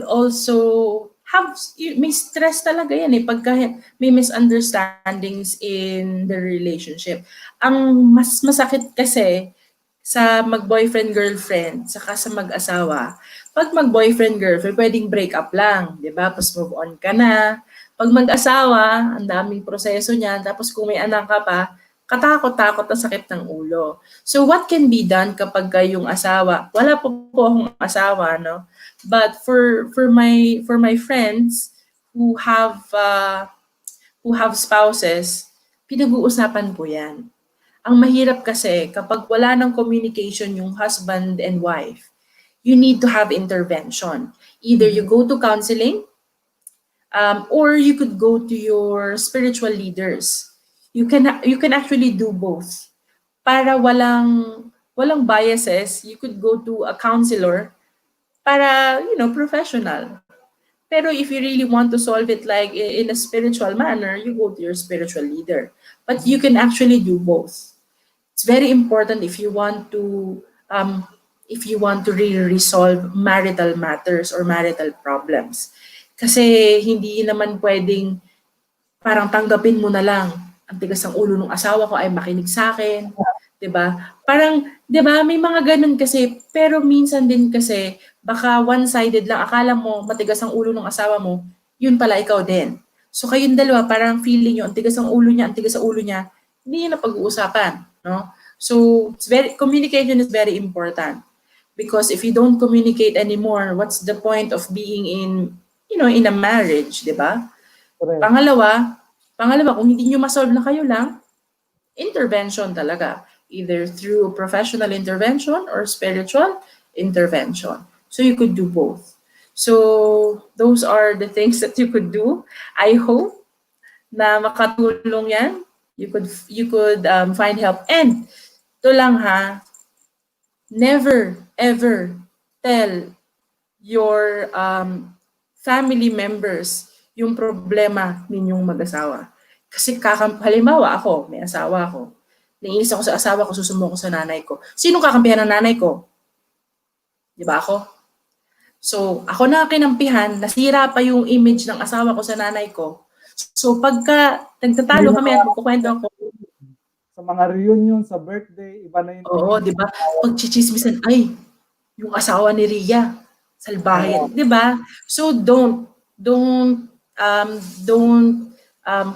also have, may stress talaga yan pagka may misunderstandings in the relationship. Ang mas masakit kasi sa mag-boyfriend-girlfriend, saka sa mag-asawa. Pag mag-boyfriend-girlfriend, pwedeng break up lang, di ba? Tapos move on ka na. Pag mag-asawa, ang daming proseso niyan. Tapos kung may anak ka pa, katakot-takot ang sakit ng ulo. So what can be done kapag yung asawa, wala po akong asawa, no? But for my friends who have spouses, pinag-uusapan po 'yan. Ang mahirap kasi kapag wala ng communication yung husband and wife, you need to have intervention. Either you go to counseling, or you could go to your spiritual leaders. You can actually do both. Para walang biases, you could go to a counselor para, professional. Pero if you really want to solve it like in a spiritual manner, you go to your spiritual leader. But you can actually do both. It's very important if you want to really resolve marital matters or marital problems. Kasi hindi naman pwedeng parang tanggapin mo na lang ang tigas ng ulo ng asawa ko ay makinig sa akin. 'Di ba? Parang 'di ba may mga ganun kasi, pero minsan din kasi baka one-sided lang, akala mo matigas ang ulo ng asawa mo, yun pala ikaw din. So kayong dalawa parang feeling niyo ang tigas ng ulo niya, ang tigas ng ulo niya, hindi na pag-uusapan, no? So communication is very important. Because if you don't communicate anymore, what's the point of being in a marriage, 'di ba? Pangalawa, kung hindi niyo ma-solve na kayo lang, intervention talaga. Either through professional intervention or spiritual intervention. So you could do both. So those are the things that you could do. I hope na makatulong yan. You could find help. And ito lang ha, never ever tell your family members yung problema ninyong mag-asawa. Kasi halimbawa ako, may asawa ako. Naiinis ako sa asawa ko, susumbong ko sa nanay ko. Sinong kakampihan ng nanay ko? Di ba ako? So, ako na kinampihan, nasira pa yung image ng asawa ko sa nanay ko. So, pagka nagtatalo kami at magkukwento ako. Sa mga reunion, sa birthday, iba na yung... Oo, di ba? Pag chichismisan, ay, yung asawa ni Ria, salbahe. Di ba? So,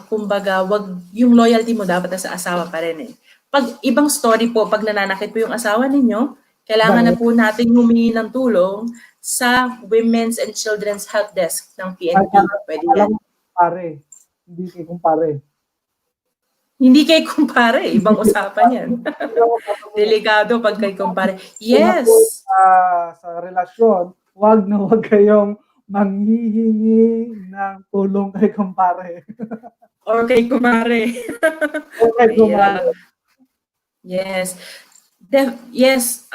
kumbaga, yung loyalty mo dapat sa asawa pa rin eh. Pag ibang story po, pag nananakit po yung asawa ninyo, kailangan na po natin humingi ng tulong sa Women's and Children's Help Desk ng PNP. Pwede yan. Pare. Hindi kayo kumpare. Hindi kayo kumpare. Ibang usapan yan. Delikado pag kayo kumpare. Yes! Sa relasyon, wag kayong manghihingi ng tulong kay kumpare. Or kay kumare. kumare. Yes. Yes,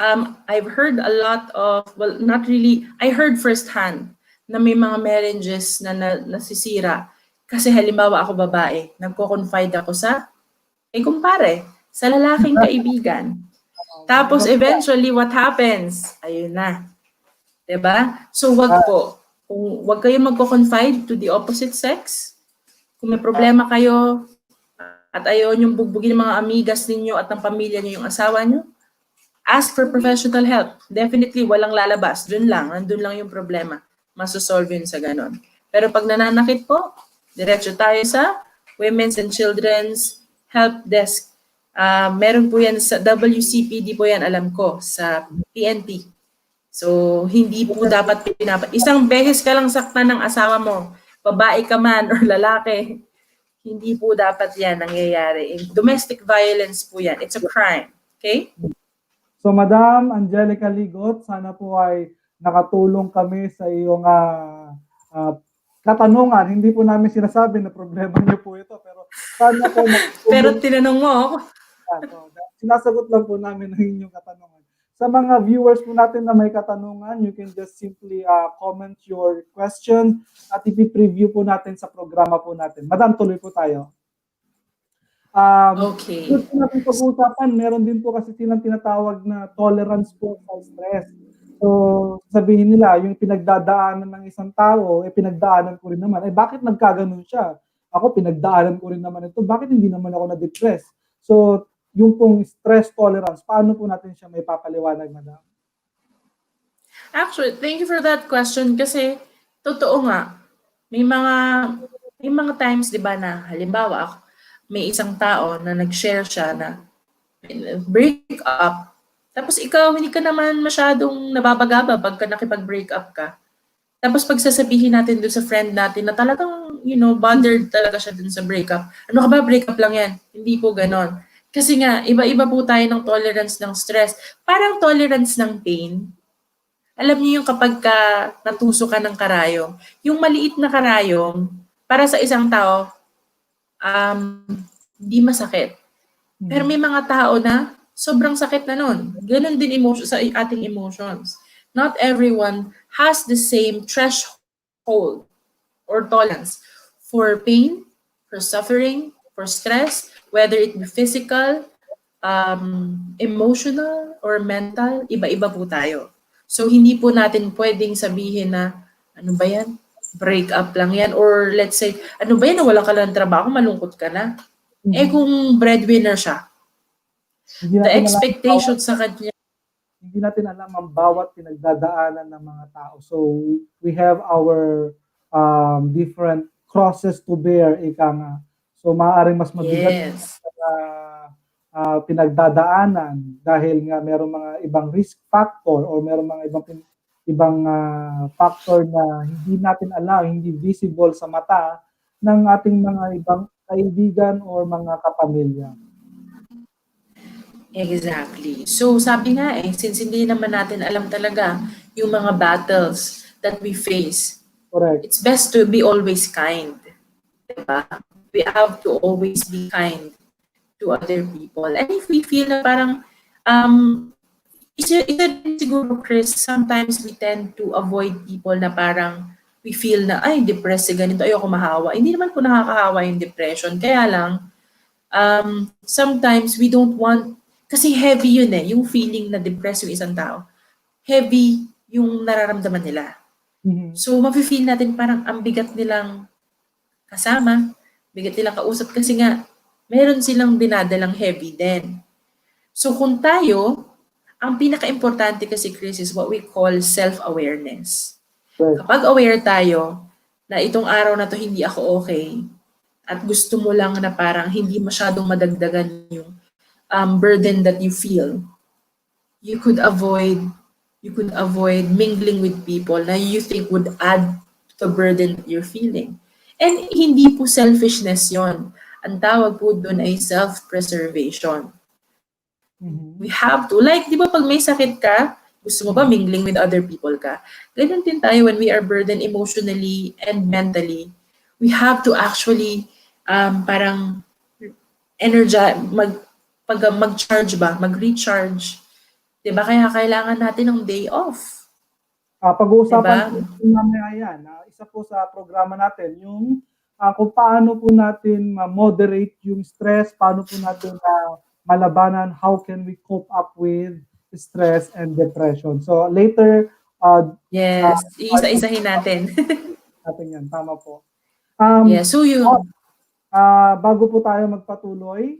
I've heard a lot of, well, not really, I heard firsthand na may mga marriages na nasisira. Kasi halimbawa ako babae, nagko-confide ako sa kumpare, sa lalaking kaibigan. Tapos eventually, what happens? Ayun na. 'Di ba? So wag po. Wag kayong magko-confide to the opposite sex. Kung may problema kayo at ayaw niyong bugbugin ng mga amigas ninyo at ng pamilya niyo yung asawa niyo, ask for professional help. Definitely, walang lalabas. Nandun lang yung problema. Masosolve yun sa ganon. Pero pag nananakit po, diretso tayo sa Women's and Children's Help Desk. Meron po yan sa WCPD po yan, alam ko, sa PNP. So, hindi po dapat isang beses ka lang saktan ng asawa mo, babae ka man or lalaki, hindi po dapat yan nangyayari. Domestic violence po yan. It's a crime. Okay? So Madam Angelica Ligot, sana po ay nakatulong kami sa iyong katanungan. Hindi po namin sinasabi na problema niyo po ito, pero sana po Pero tinanong mo ako. Sinasagot lang po namin ang inyong katanungan. Sa mga viewers po natin na may katanungan, you can just simply comment your question at ipi-preview po natin sa programa po natin. Madam, tuloy po tayo. Okay. Gusto natin pag-uusapan, meron din po kasi silang tinatawag na tolerance po sa stress. So, sabihin nila, yung pinagdadaanan ng isang tao, pinagdaanan ko rin naman. Bakit nagkaganon siya? Ako, pinagdaanan ko rin naman ito. Bakit hindi naman ako na-depress? So, yung pong stress tolerance, paano po natin siya may papaliwanag, Madam? Actually, thank you for that question kasi totoo nga. May mga times, 'di ba, na halimbawa may isang tao na nag-share siya na break up. Tapos ikaw hindi ka naman masyadong nababagaba pagka nakipag-break up ka. Tapos pagsasabihin natin doon sa friend natin na talagang, bothered talaga siya dun sa breakup. Ano ka ba, breakup lang yan? Hindi po ganon. Kasi nga, iba-iba po tayo ng tolerance ng stress. Parang tolerance ng pain. Alam niyo yung kapag natuso ka ng karayom, yung maliit na karayom, para sa isang tao, di masakit. Pero may mga tao na sobrang sakit na nun. Ganon din sa ating emotions. Not everyone has the same threshold or tolerance for pain, for suffering, for stress, whether it be physical, emotional, or mental, iba-iba po tayo. So, hindi po natin pwedeng sabihin na, ano ba yan? Break up lang yan. Or let's say, ano ba yan? Wala ka lang trabaho, malungkot ka na. Kung breadwinner siya, the expectation sa kanya, hindi natin alam ang bawat pinagdadaanan ng mga tao. So, we have our different crosses to bear, ika nga. So, maaaring mas mabigat pinagdadaanan dahil nga merong mga ibang risk factor or merong mga ibang factor na hindi natin alam, hindi visible sa mata ng ating mga ibang kaibigan or mga kapamilya. Exactly. So sabi nga since hindi naman natin alam talaga yung mga battles that we face, correct, it's best to be always kind. Diba? We have to always be kind to other people. And if we feel na parang, isa siguro, Chris, sometimes we tend to avoid people na parang we feel na, ay, depressed, ganito, ayoko mahawa. Hindi naman po nakakahawa yung depression. Kaya lang, sometimes we don't want, kasi heavy yun yung feeling na depressed yung isang tao. Heavy yung nararamdaman nila. Mm-hmm. So, mafe-feel natin parang ang bigat nilang kasama, bigat nilang kausap kasi nga, meron silang dinadalang heavy din. So kung tayo, ang pinaka-importante kasi, Chris, is what we call self-awareness. Right. Kapag aware tayo na itong araw na to hindi ako okay at gusto mo lang na parang hindi masyadong madagdagan yung burden that you feel, you could avoid mingling with people na you think would add to the burden that you're feeling. And hindi po selfishness yon. Ang tawag po doon ay self-preservation. Mm-hmm. We have to, like, di ba pag may sakit ka, gusto mo ba mingling with other people ka? Ganun din tayo when we are burdened emotionally and mentally. We have to actually parang energize, mag-charge ba? Mag-recharge. Di ba? Kaya kailangan natin ng day off. Pag-uusapan namin yan. Isa po sa programa natin, yung kung paano po natin ma-moderate yung stress, paano po natin malabanan, how can we cope up with stress and depression. So later, yes, isa-isahin natin. natin yan, tama po. Yeah, so yun. Bago po tayo magpatuloy,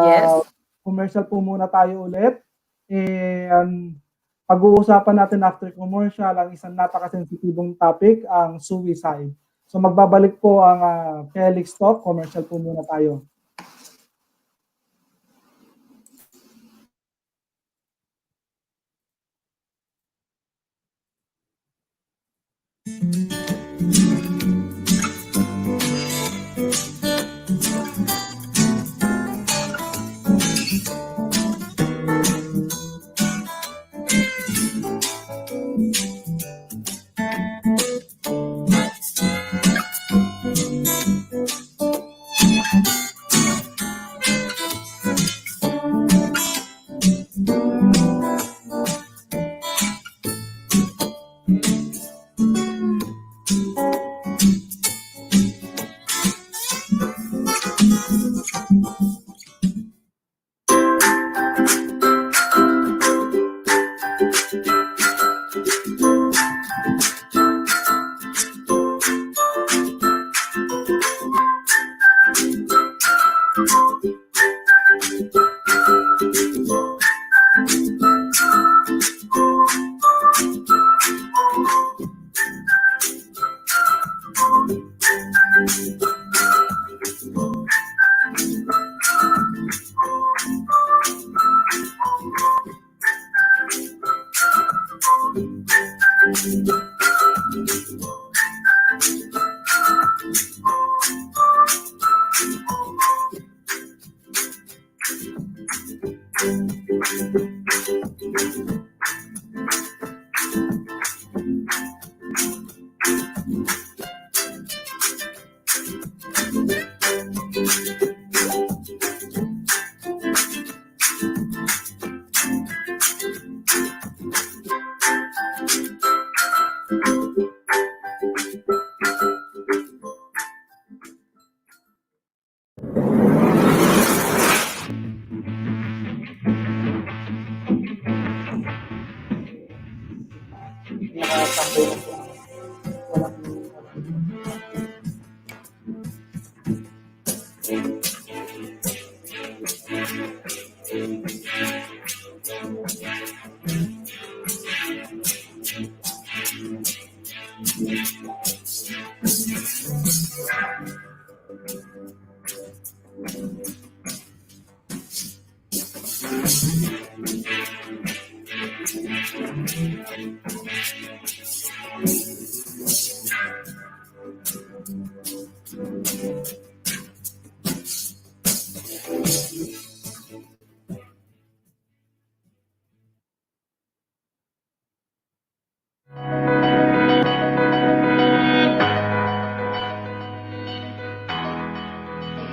Yes. commercial po muna tayo ulit. And pag-uusapan natin after commercial ang isang napakasensitibong topic, ang suicide. So magbabalik po ang Felix Talk. Commercial po muna tayo.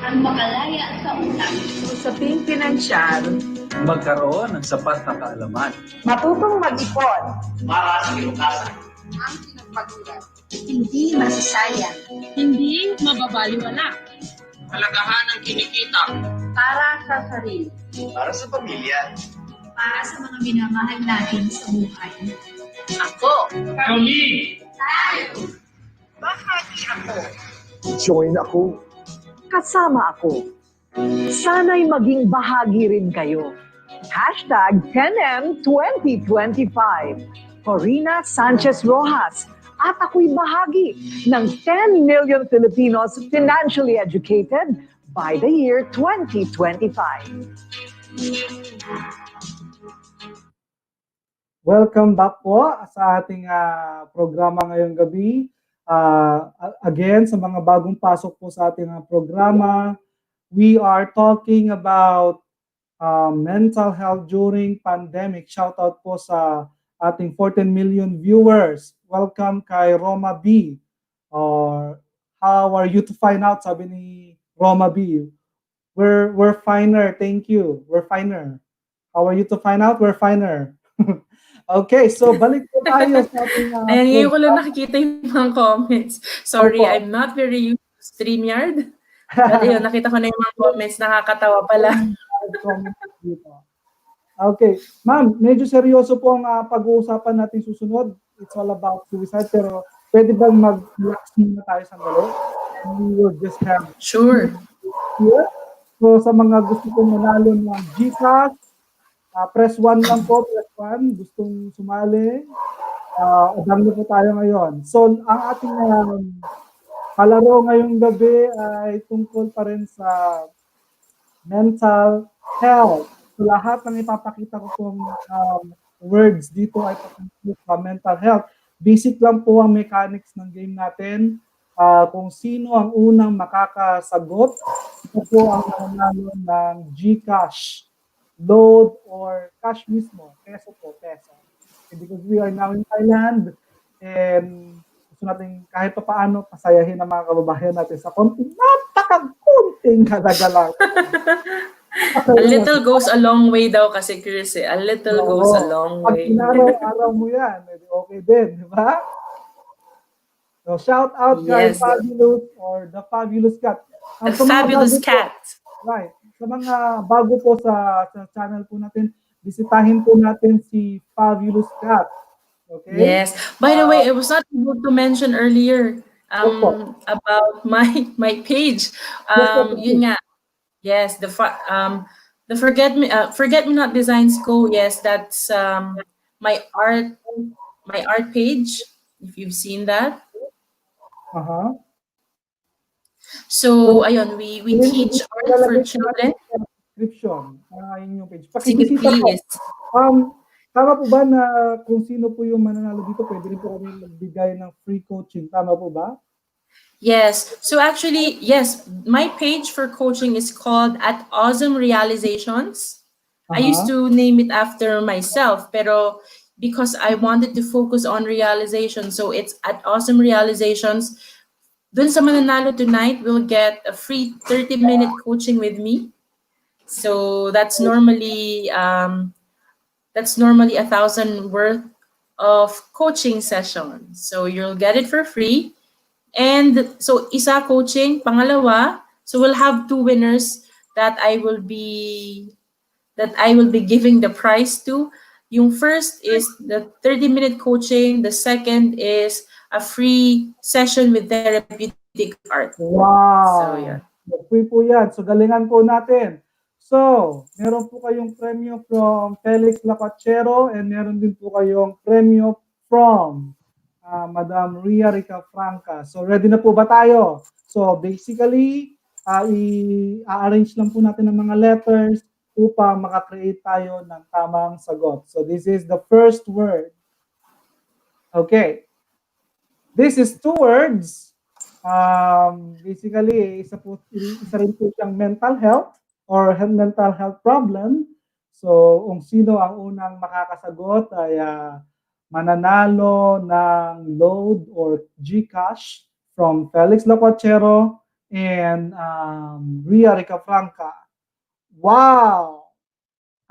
Ang makalaya sa utak. Usaping pinansyal, Magkaroon ng sapat na kaalaman. matutong mag-ipon, Para sa kinabukasan. ang pinagpagulat. Hindi masasayang. Hindi mababaliwala. Halagahan ng kinikita. Para sa sarili. Para sa pamilya. Para sa mga minamahal natin sa buhay. Ako. Kami. Tayo. Bahagi ako. Join ako. Kasama ako. Sana'y maging bahagi rin kayo. Hashtag 10M2025. Corina Sanchez Rojas. At ako'y bahagi ng 10 million Filipinos financially educated by the year 2025. Welcome back po sa ating programa ngayong gabi. Again, sa mga bagong pasok po sa ating programa, we are talking about mental health during pandemic. Shout out po sa ating 14 million viewers. Welcome kay Roma B. Or how are you to find out? Sabi ni Roma B. We're finer. Thank you. We're finer. How are you to find out? We're finer. Okay, so balik po tayo sa ating Ayan, ngayon ko lang nakikita yung mga comments. Sorry, Opo. I'm not very used to StreamYard. But yun, nakita ko na yung mga comments, nakakatawa pala. Okay, ma'am, medyo seryoso po ang pag-uusapan natin susunod. It's all about suicide, pero pwede bang mag-relax muna tayo sandali? we will just have Sure. here. So sa mga gusto kong manalo ng GCash, press 1 lang po, press 1. Gustong sumali, abang na po tayo ngayon. So ang ating palaro ngayong gabi ay tungkol pa rin sa mental health. So lahat ng ipapakita ko pong words dito ay patungkol sa mental health. Basic lang po ang mechanics ng game natin. Kung sino ang unang makakasagot, ito po ang nanalo ng GCash, load or cash mismo, peso po, peso. And because we are now in Thailand, and gusto natin kahit pa paano pasayahin ang mga kababayan natin sa napakakunting halaga lang. A little goes a long way daw kasi Chris eh. A little goes a long Pag way. inaraw-araw mo yan, okay din, di ba? So shout out kay Yes. Fabulous or the Fabulous Cat. A Sa mga fabulous bago po- cat. Right. Sa mga bago po sa channel po natin, bisitahin po natin si Fabulous Cat. Okay? Yes. By the way, I was not able to mention earlier Opo. about my page. Yun nga. Yes, the forget me not designs co. Yes, that's my art page. If you've seen that. Aha. So ayun, we teach art for children. Description inyong page. Sige, Pakibisita po. please. Tama po ba na kung sino po yung mananalo dito, pwede rin po kami magbigay ng free coaching. Tama po ba? Yes. So actually, yes, my page for coaching is called At Awesome Realizations. I used to name it after myself, pero because I wanted to focus on realization, so it's At Awesome Realizations. Dun sa mananalo tonight, will get a free 30-minute coaching with me. So that's normally 1,000 worth of coaching sessions. So you'll get it for free. And so isa coaching, pangalawa, so we'll have 2 winners that I will be giving the prize to. Yung first is the 30-minute coaching, the second is a free session with therapeutic art. Wow! So yeah. Free po yan. So galingan po natin. So, meron po kayong premyo from Felix Lapachero and meron din po kayong premyo from Madam Ria Rica Franca. So, ready na po ba tayo? So, basically, i-arrange lang po natin ng mga letters upang makakreate tayo ng tamang sagot. So, this is the first word. Okay. This is 2 words. Basically, isa rin po siyang mental health or mental health problem. So, kung sino ang unang makakasagot ay mananalo ng load or GCash from Felix Lapachero and Ria Rica Franca. Wow!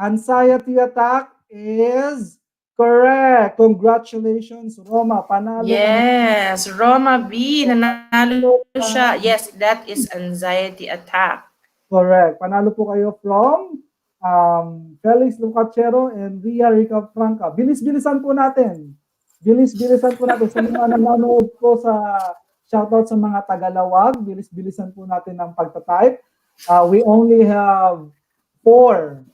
Anxiety attack is correct. Congratulations, Roma. Panalo. Yes, Roma B, nanalo siya. Yes, that is anxiety attack. Correct. Panalo po kayo from Felix Lucachero and Ria Rica Franca. Bilis-bilisan po natin. Bilis-bilisan po natin. Sa mga nanonood po sa shoutout sa mga Tagalawag, bilis-bilisan po natin ang pagtatype. We only have 4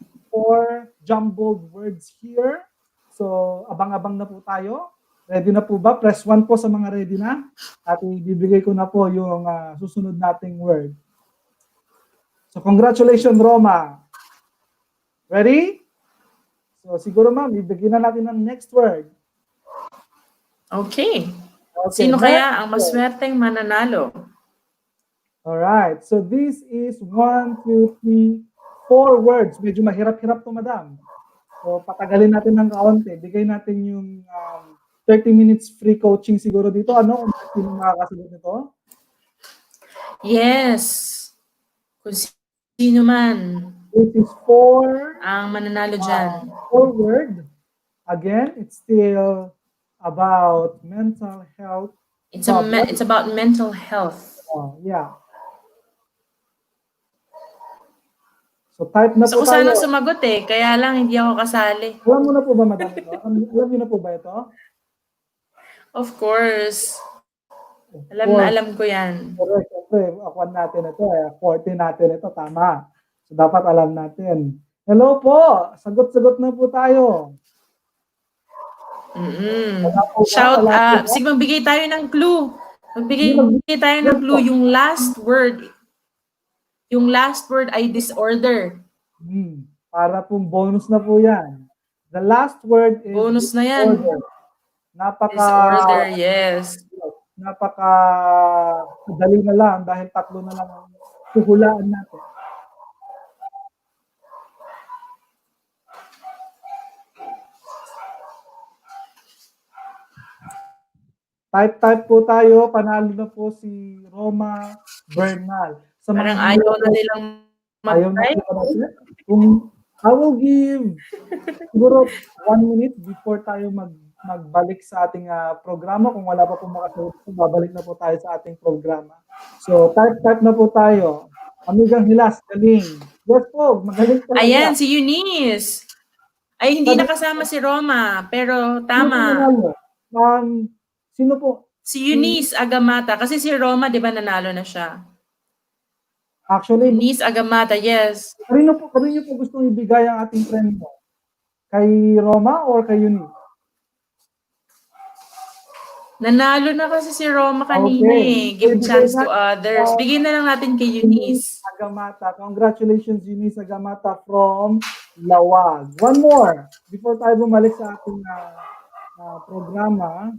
jumbled words here. So, abang-abang na po tayo. Ready na po ba? Press 1 po sa mga ready na. At ibibigay ko na po yung susunod nating word. So, congratulations, Roma. Ready? So, siguro ma'am, ibigyan na natin ng next word. Okay. Sino kaya ang maswerteng mananalo? Alright. So, this is 1, 2, 3, 4 words. Medyo mahirap-hirap to, madam. So, patagalin natin ng kaunti. Bigay natin yung 30 minutes free coaching siguro dito. Ano? Sino makakasagot nito? Yes. Kung sino man This is 4 ang mananalo dyan. 4 word. Again, it's still about mental health. It's about mental health. Yeah. So type na So, po kung sana tayo. sumagot eh, kaya lang hindi ako kasali. Alam mo na po ba, madam, ito? Alam niyo na po ba ito? Of course. Of Alam na course. alam ko yan. Correct. Siyempre, akuan natin ito forte natin ito, tama. So, dapat alam natin. Hello po! Sagot-sagot na po tayo. Wala po ba? Shout Wala po ba? sige, magbigay tayo ng clue. Magbigay tayo ng Yes clue. po. Yung last word ay disorder. Para pong bonus na po yan. The last word is Bonus na yan. disorder. Disorder, yes. Napaka-dali na lang dahil tatlo na lang ang huhulaan natin. Type po tayo. Panalo na po si Roma Bernal. Sa Parang ayaw na nilang ayaw na mag-type. po natin. Kung I will give siguro 1 minute before tayo magbalik sa ating programa. Kung wala pa po makasagot, babalik na po tayo sa ating programa. So, type na po tayo. Amigang Hilas, galing. Yes po, magaling po. Ayan, si Eunice. Ay, hindi nakasama si Roma, pero tama. Sino po? Si Eunice Agamata. Kasi si Roma, di ba, nanalo na siya? Actually, Eunice Agamata, yes. kanino po gustong ibigay ang ating premyo? Kay Roma or kay Eunice? Nanalo na kasi si Roma kanina eh. Give chance to others. Bigyan na lang natin kay Eunice. Agamata. Congratulations, Eunice Agamata from Lawag. One more. Before tayo bumalik sa ating programa,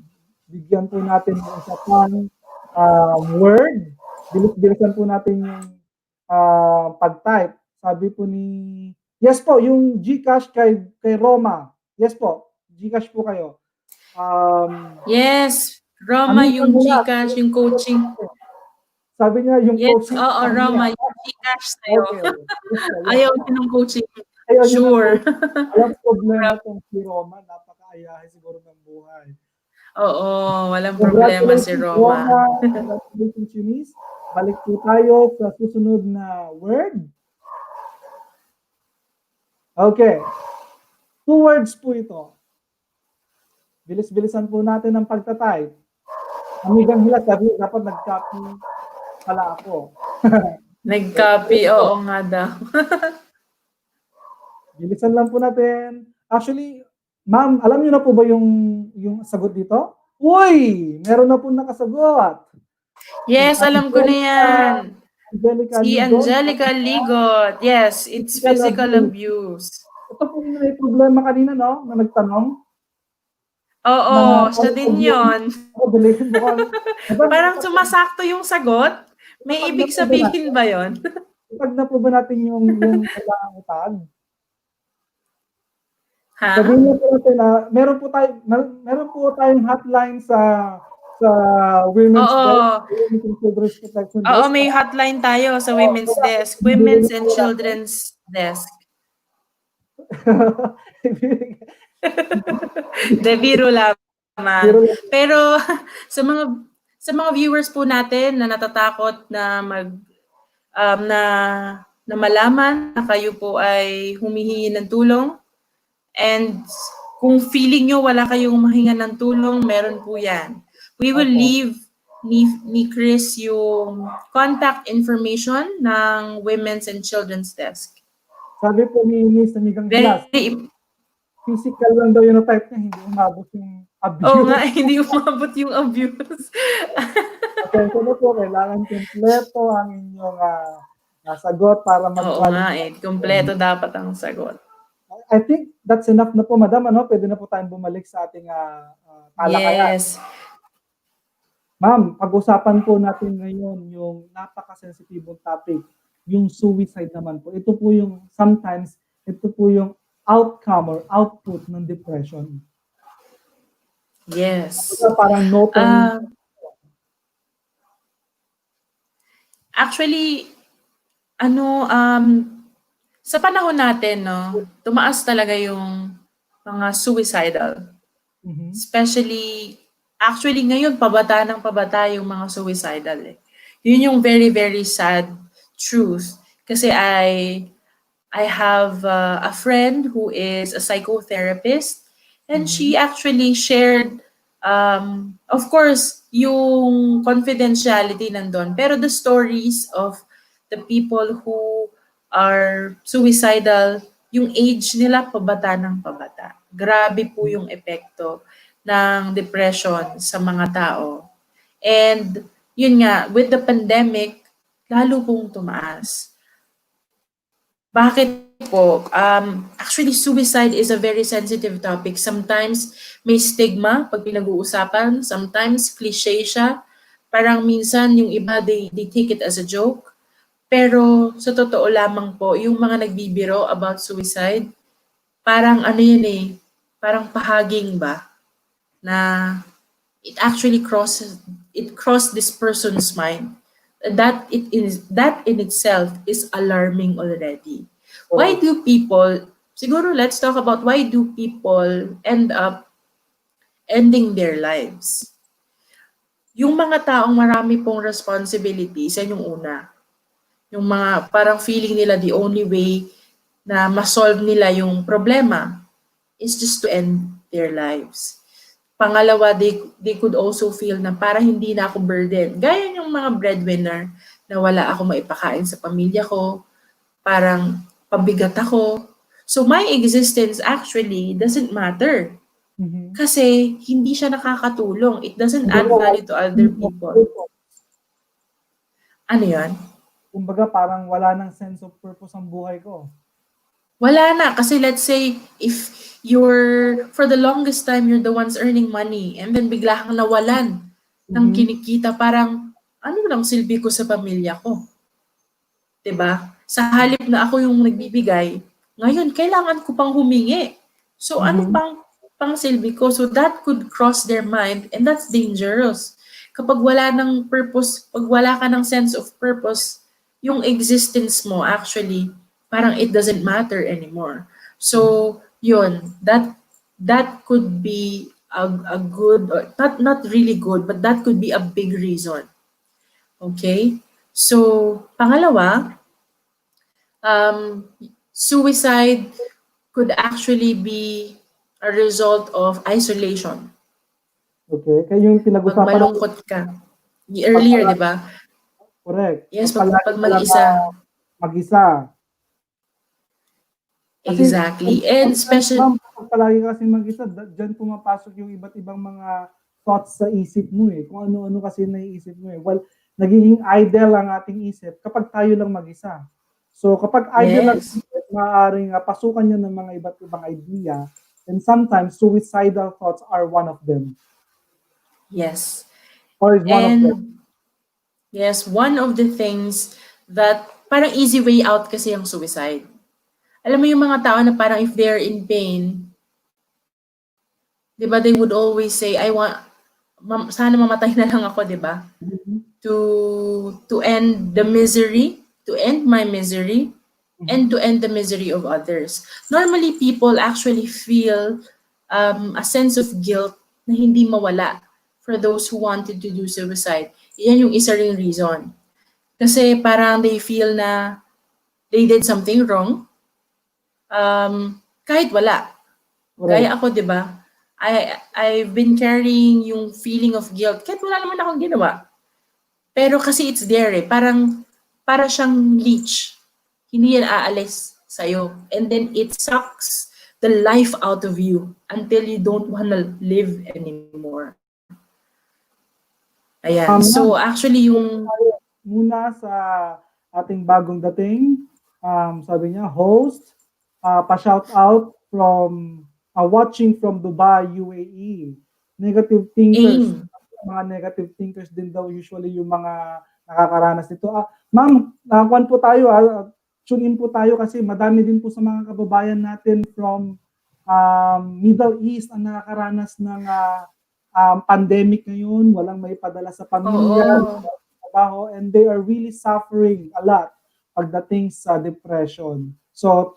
bigyan po natin ng isa pang word. Bilis-bilisan po natin yung pag-type. Sabi po ni... Yes po, yung Gcash kay Roma. Yes po, Gcash po kayo. Yes, Roma, yung Gcash, yung coaching. Sabi niya yung coaching. Yes, oo, Roma, yung Gcash sa'yo. Okay. Ayaw niya ng coaching. Ayaw Sure. Walang problema kung si Roma. Napaka-ayahe siguro ng buhay. Oo, walang problema si Roma. Congratulations, Eunice. Balik po tayo sa susunod na word. Okay. 2 words po ito. Bilis-bilisan po natin ang pagtatype. Amigang Hilas, dapat nag-copy pala ako. Nag-copy, oo nga daw. Bilisan lang po natin. Actually, ma'am, alam niyo na po ba yung sagot dito? Uy! Meron na po nakasagot. Yes, alam ko na yan. Si Ligot. Angelica Ligot. Yes, it's physical abuse. Ito po yung may problema kanina, no? Na nagtanong. Oo, siya din yun. Diba? Parang sumasakto yung sagot. May ibig sabihin ba yun? Ipag na po ba natin yung kailangang utag? Ha? Sabihin po natin na meron po tayong hotline sa Women's Desk, Children's Protection Desk. Oo, may hotline tayo sa Women's Desk, Women's and Children's Desk. De biro lamang. Pero sa mga viewers po natin na natatakot na na malaman na kayo po ay humihingi ng tulong, and kung feeling nyo wala kayong mahinga ng tulong, meron po yan. We will leave ni Chris yung contact information ng Women's and Children's Desk. Sabi po ni Miss Amigang Hilas, physical lang daw yung type niya, hindi umabot yung abuse. Oo nga, hindi umabot yung abuse. Okay, so na po, kailangan kompleto ang inyong sagot para Oo nga kompleto dapat ang sagot. I think that's enough na po, madam. Pwede na po tayong bumalik sa ating talakayan. Yes. Ma'am, pag-usapan po natin ngayon yung napaka-sensitibong topic, yung suicide naman po. Ito po yung outcome or output ng depression. Yes. Parang actually, sa panahon natin, tumaas talaga yung mga suicidal. Mm-hmm. Actually ngayon, pabata yung mga suicidal. Yun yung very, very sad truth. Kasi I have a friend who is a psychotherapist, and she actually shared Of course, yung confidentiality nandun. Pero the stories of the people who are suicidal, yung age nila pabata ng pabata. Grabe po yung epekto ng depression sa mga tao. And yun nga, with the pandemic, lalo pong tumaas. Bakit po? Actually, suicide is a very sensitive topic. Sometimes may stigma pag pinag-uusapan. Sometimes cliche siya. Parang minsan yung iba, they take it as a joke. Pero sa totoo lamang po, yung mga nagbibiro about suicide, parang ano yun eh, parang pahaging ba na it actually crossed this person's mind. That in itself is alarming already. Why do people, siguro let's talk about why do people end up ending their lives? Yung mga taong marami pong responsibilities, yan yung una. Yung mga parang feeling nila the only way na ma-solve nila yung problema is just to end their lives. Pangalawa, they could also feel na para hindi na ako burden. Gaya yung mga breadwinner na wala ako maipakain sa pamilya ko, parang pabigat ako. So my existence actually doesn't matter. Kasi hindi siya nakakatulong. It doesn't add value to other people. Ano yan? Kumbaga parang wala nang sense of purpose ang buhay ko. Wala na. Kasi let's say, if for the longest time, you're the ones earning money, and then bigla kang nawalan ng kinikita, parang, ano lang silbi ko sa pamilya ko? 'Di ba? Sa halip na ako yung nagbibigay, ngayon, kailangan ko pang humingi. So, ano pang silbi ko? So, that could cross their mind, and that's dangerous. Kapag wala ng purpose, pag wala ka ng sense of purpose, yung existence mo, actually, parang it doesn't matter anymore. So, yun, that could be a good, or not really good, but that could be a big reason. Okay? So, pangalawa, suicide could actually be a result of isolation. Okay, kaya yung Pag pinag-usapan malungkot ka. Earlier, di ba? Correct. Yes, Pag pag mag-isa. Mag-isa. Kasi, Exactly. And especially, pag palagi kasi mag-isa, dyan pumapasok yung iba't ibang mga thoughts sa isip mo eh. Kung ano-ano kasi naiisip mo eh. Well, nagiging idle ang ating isip kapag tayo lang mag-isa. So kapag idle lang, maaaring pasukan niya ng mga iba't ibang idea, and sometimes suicidal thoughts are one of them. yes. Or is one of them. Yes, one of the things that parang easy way out kasi yung suicide. Alam mo yung mga tao na parang if they're in pain, di ba, they would always say, sana mamatay na lang ako, di ba? To end the misery, to end my misery, and to end the misery of others. Normally, people actually feel a sense of guilt na hindi mawala for those who wanted to do suicide. Yan yung isa ring reason. Kasi parang they feel na they did something wrong, kahit wala. Gaya ako, di ba? I've been carrying yung feeling of guilt kahit wala naman akong ginawa. Pero kasi it's there eh. Para siyang leech. Hindi yan aalis sa'yo. And then it sucks the life out of you until you don't wanna live anymore. Ayan. So actually yung... Muna sa ating bagong dating, sabi niya, host, pa-shout out from watching from Dubai, UAE. Negative thinkers. Mga negative thinkers din daw usually yung mga nakakaranas nito. Ma'am, nakuan po tayo, tune in po tayo kasi madami din po sa mga kababayan natin from Middle East ang nakakaranas ng pandemic ngayon. Walang may padala sa pamilya, trabaho, and they are really suffering a lot pagdating sa depression. So,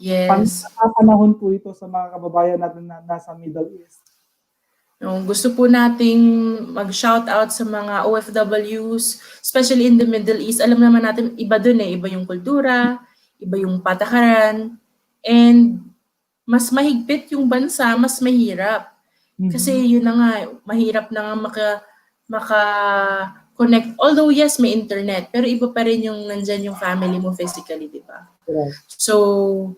panahon po ito sa mga kababayan natin na nasa Middle East. Gusto po nating mag-shout out sa mga OFWs, especially in the Middle East. Alam naman natin, iba dun eh. Iba yung kultura, iba yung patakaran, and mas mahigpit yung bansa, mas mahirap. Kasi yun na nga, mahirap na nga maka-connect. Although yes, may internet, pero iba pa rin yung nandyan yung family mo physically, di ba? Correct. So,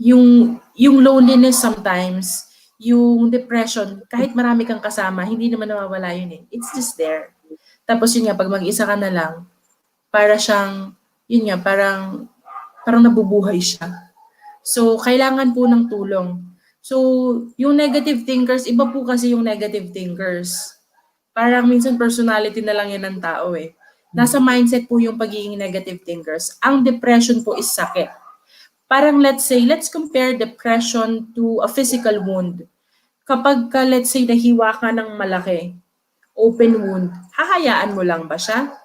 yung loneliness sometimes, yung depression, kahit marami kang kasama, hindi naman nawawala yun eh. It's just there. Tapos yun nga, pag mag-isa ka na lang, para siyang, yun nga, parang nabubuhay siya. So, kailangan po ng tulong. So, yung negative thinkers, iba po kasi yung negative thinkers. Parang minsan personality na lang yan ng tao eh. Nasa mindset po yung pagiging negative thinkers. Ang depression po is sakit. Parang let's compare depression to a physical wound. Kapag let's say, nahiwa ka ng malaki, open wound, hahayaan mo lang ba siya?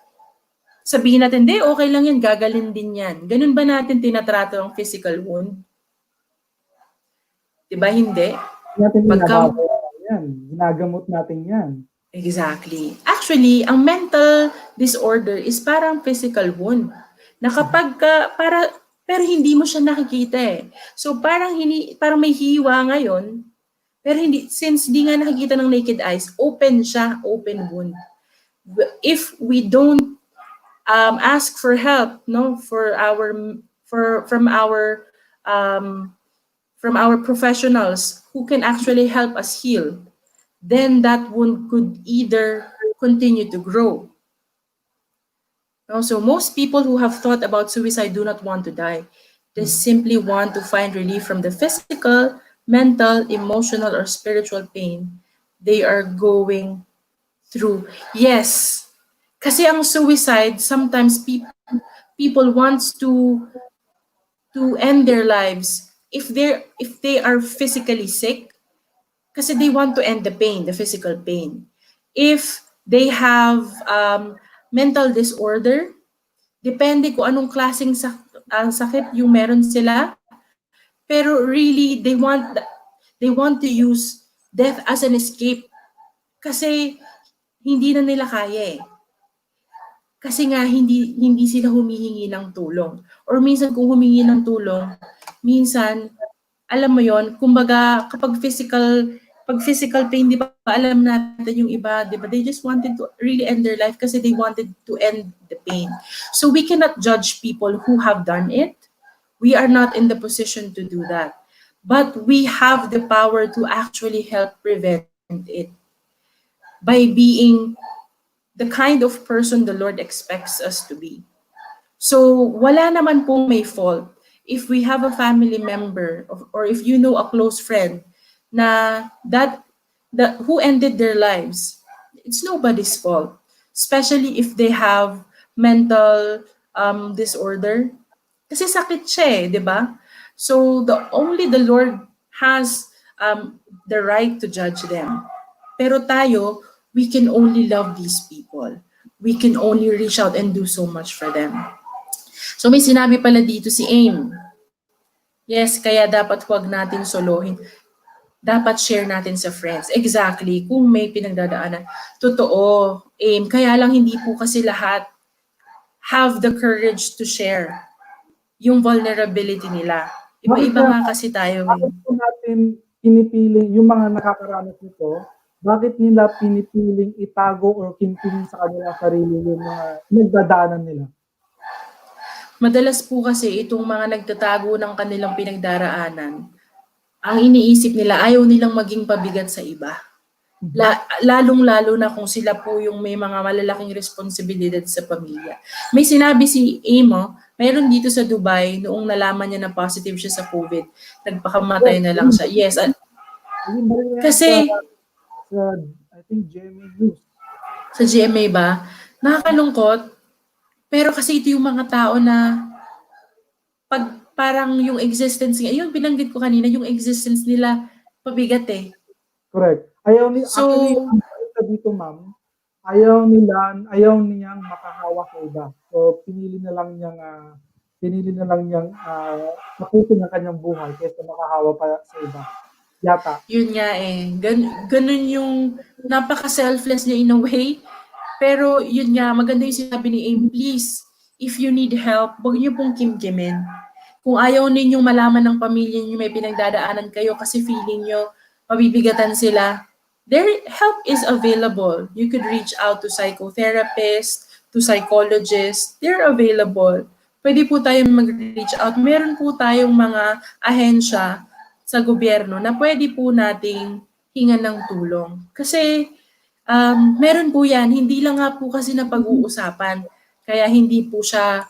Sabihin natin, di, okay lang yan, gagalin din yan. Ganun ba natin tinatrato ang physical wound? Diba hindi? Natin yan. Ginagamot natin yan. Exactly. Actually, ang mental disorder is parang physical wound. Na kapag pero hindi mo siya nakikita eh. So parang may hiwa ngayon, pero since di nga nakikita ng naked eyes, open siya, open wound. If we don't ask for help, no, from our professionals who can actually help us heal, then that wound could either continue to grow. So most people who have thought about suicide do not want to die. They simply want to find relief from the physical, mental, emotional, or spiritual pain they are going through. Yes, kasi ang suicide, sometimes people wants to end their lives if they are physically sick, kasi they want to end the pain, the physical pain. If they have mental disorder, depende kung anong klaseng sakit yung meron sila, pero really they want to use death as an escape kasi hindi na nila kaya eh. Kasi nga hindi sila humihingi ng tulong. Or minsan kung humingi ng tulong, minsan alam mo yon, kumbaga kapag physical pain, di ba alam natin yung iba, di ba? They just wanted to really end their life kasi they wanted to end the pain. So we cannot judge people who have done it. We are not in the position to do that. But we have the power to actually help prevent it by being the kind of person the Lord expects us to be. So wala naman pong may fault if we have a family member or if you know a close friend na that who ended their lives. It's nobody's fault, especially if they have mental disorder. Kasi sakit siya eh, di ba? So only the Lord has the right to judge them. Pero tayo, we can only love these people. We can only reach out and do so much for them. So may sinabi pala dito si Aim. Yes, kaya dapat huwag natin solohin. Dapat share natin sa friends. Exactly, kung may pinagdadaanan. Totoo, Aim. Kaya lang hindi po kasi lahat have the courage to share yung vulnerability nila. Iba-iba nga kasi tayo. Bakit po natin pinipili yung mga nakakaranas nito? Bakit nila pinipiling itago or kimping sa kanilang sarili yung mga nagdadaanan nila? Madalas po kasi itong mga nagtatago ng kanilang pinagdaraanan, ang iniisip nila, ayaw nilang maging pabigat sa iba. Lalong-lalo na kung sila po yung may mga malalaking responsibilidad sa pamilya. May sinabi si Amo, mayroon dito sa Dubai, noong nalaman niya na positive siya sa COVID, nagpakamatay na lang siya. Yes, kasi I think GMA News. sa GMA ba? Nakakalungkot. Pero kasi ito yung mga tao na parang yung existence niya, yung binanggit ko kanina, yung existence nila pabigat eh. Correct. Actually, dito ma'am, ayaw niyang makahawa sa iba. So pinili na lang niyang tapusin ang kanyang buhay kaysa makahawa pa sa iba. Yata. Yun nga eh. Ganun yung napaka-selfless niya in a way. Pero yun nga, maganda yung sinabi ni Aim, please, if you need help, huwag niyo pong kimkimin. Kung ayaw ninyong malaman ng pamilya niyo may pinagdadaanan kayo kasi feeling niyo mabibigatan sila, help is available. You could reach out to psychotherapists, to psychologists. They're available. Pwede po tayong mag-reach out. Meron po tayong mga ahensya sa gobyerno na pwede po nating hingan ng tulong. Kasi meron po yan, hindi lang nga po kasi na pag-uusapan. Kaya hindi po siya,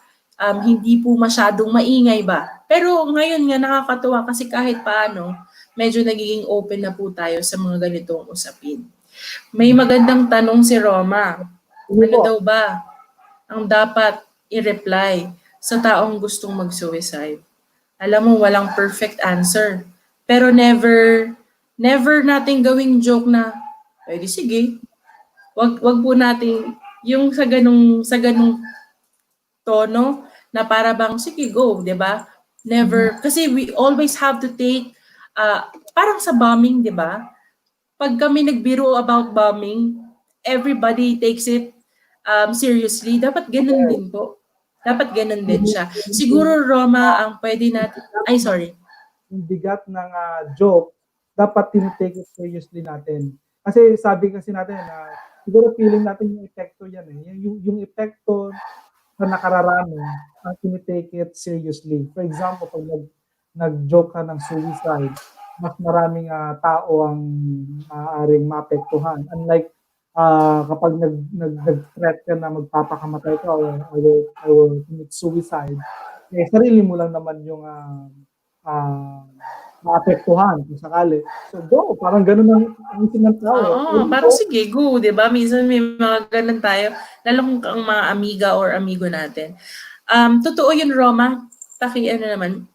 hindi po masyadong maingay ba. Pero ngayon nga nakakatuwa kasi kahit paano, medyo nagiging open na po tayo sa mga ganitong usapin. May magandang tanong si Roma. Ano daw ba ang dapat i-reply sa taong gustong mag-suicide? Alam mo, walang perfect answer. Pero never nating gawing joke na, pwede sige. Wag po nating yung sa ganung tono na para bang sige go, 'di ba? Never kasi we always have to take parang sa bombing, 'di ba? Pag kami nagbiro about bombing, everybody takes it seriously. Dapat ganun din po. Dapat ganun din siya. Siguro Roma ang pwede natin Yung bigat ng joke, dapat tinitake it seriously natin. Kasi sabi kasi natin na siguro feeling natin yung epekto yan eh. Yung epekto na nakararami ang tinitake it seriously. For example, pag nag-joke ka ng suicide, mas maraming tao ang maaaring maapektuhan. Unlike kapag nag-threat ka na magpapakamatay ka or I will commit suicide, eh, sarili mo lang naman yung maapektuhan kung sakali. So go, parang ganun ang isip ng tao. Oo, parang sige, go, di ba? Minsan may mga ganun tayo, lalo kung ang mga amiga or amigo natin. Totoo yun, Roma. Naman,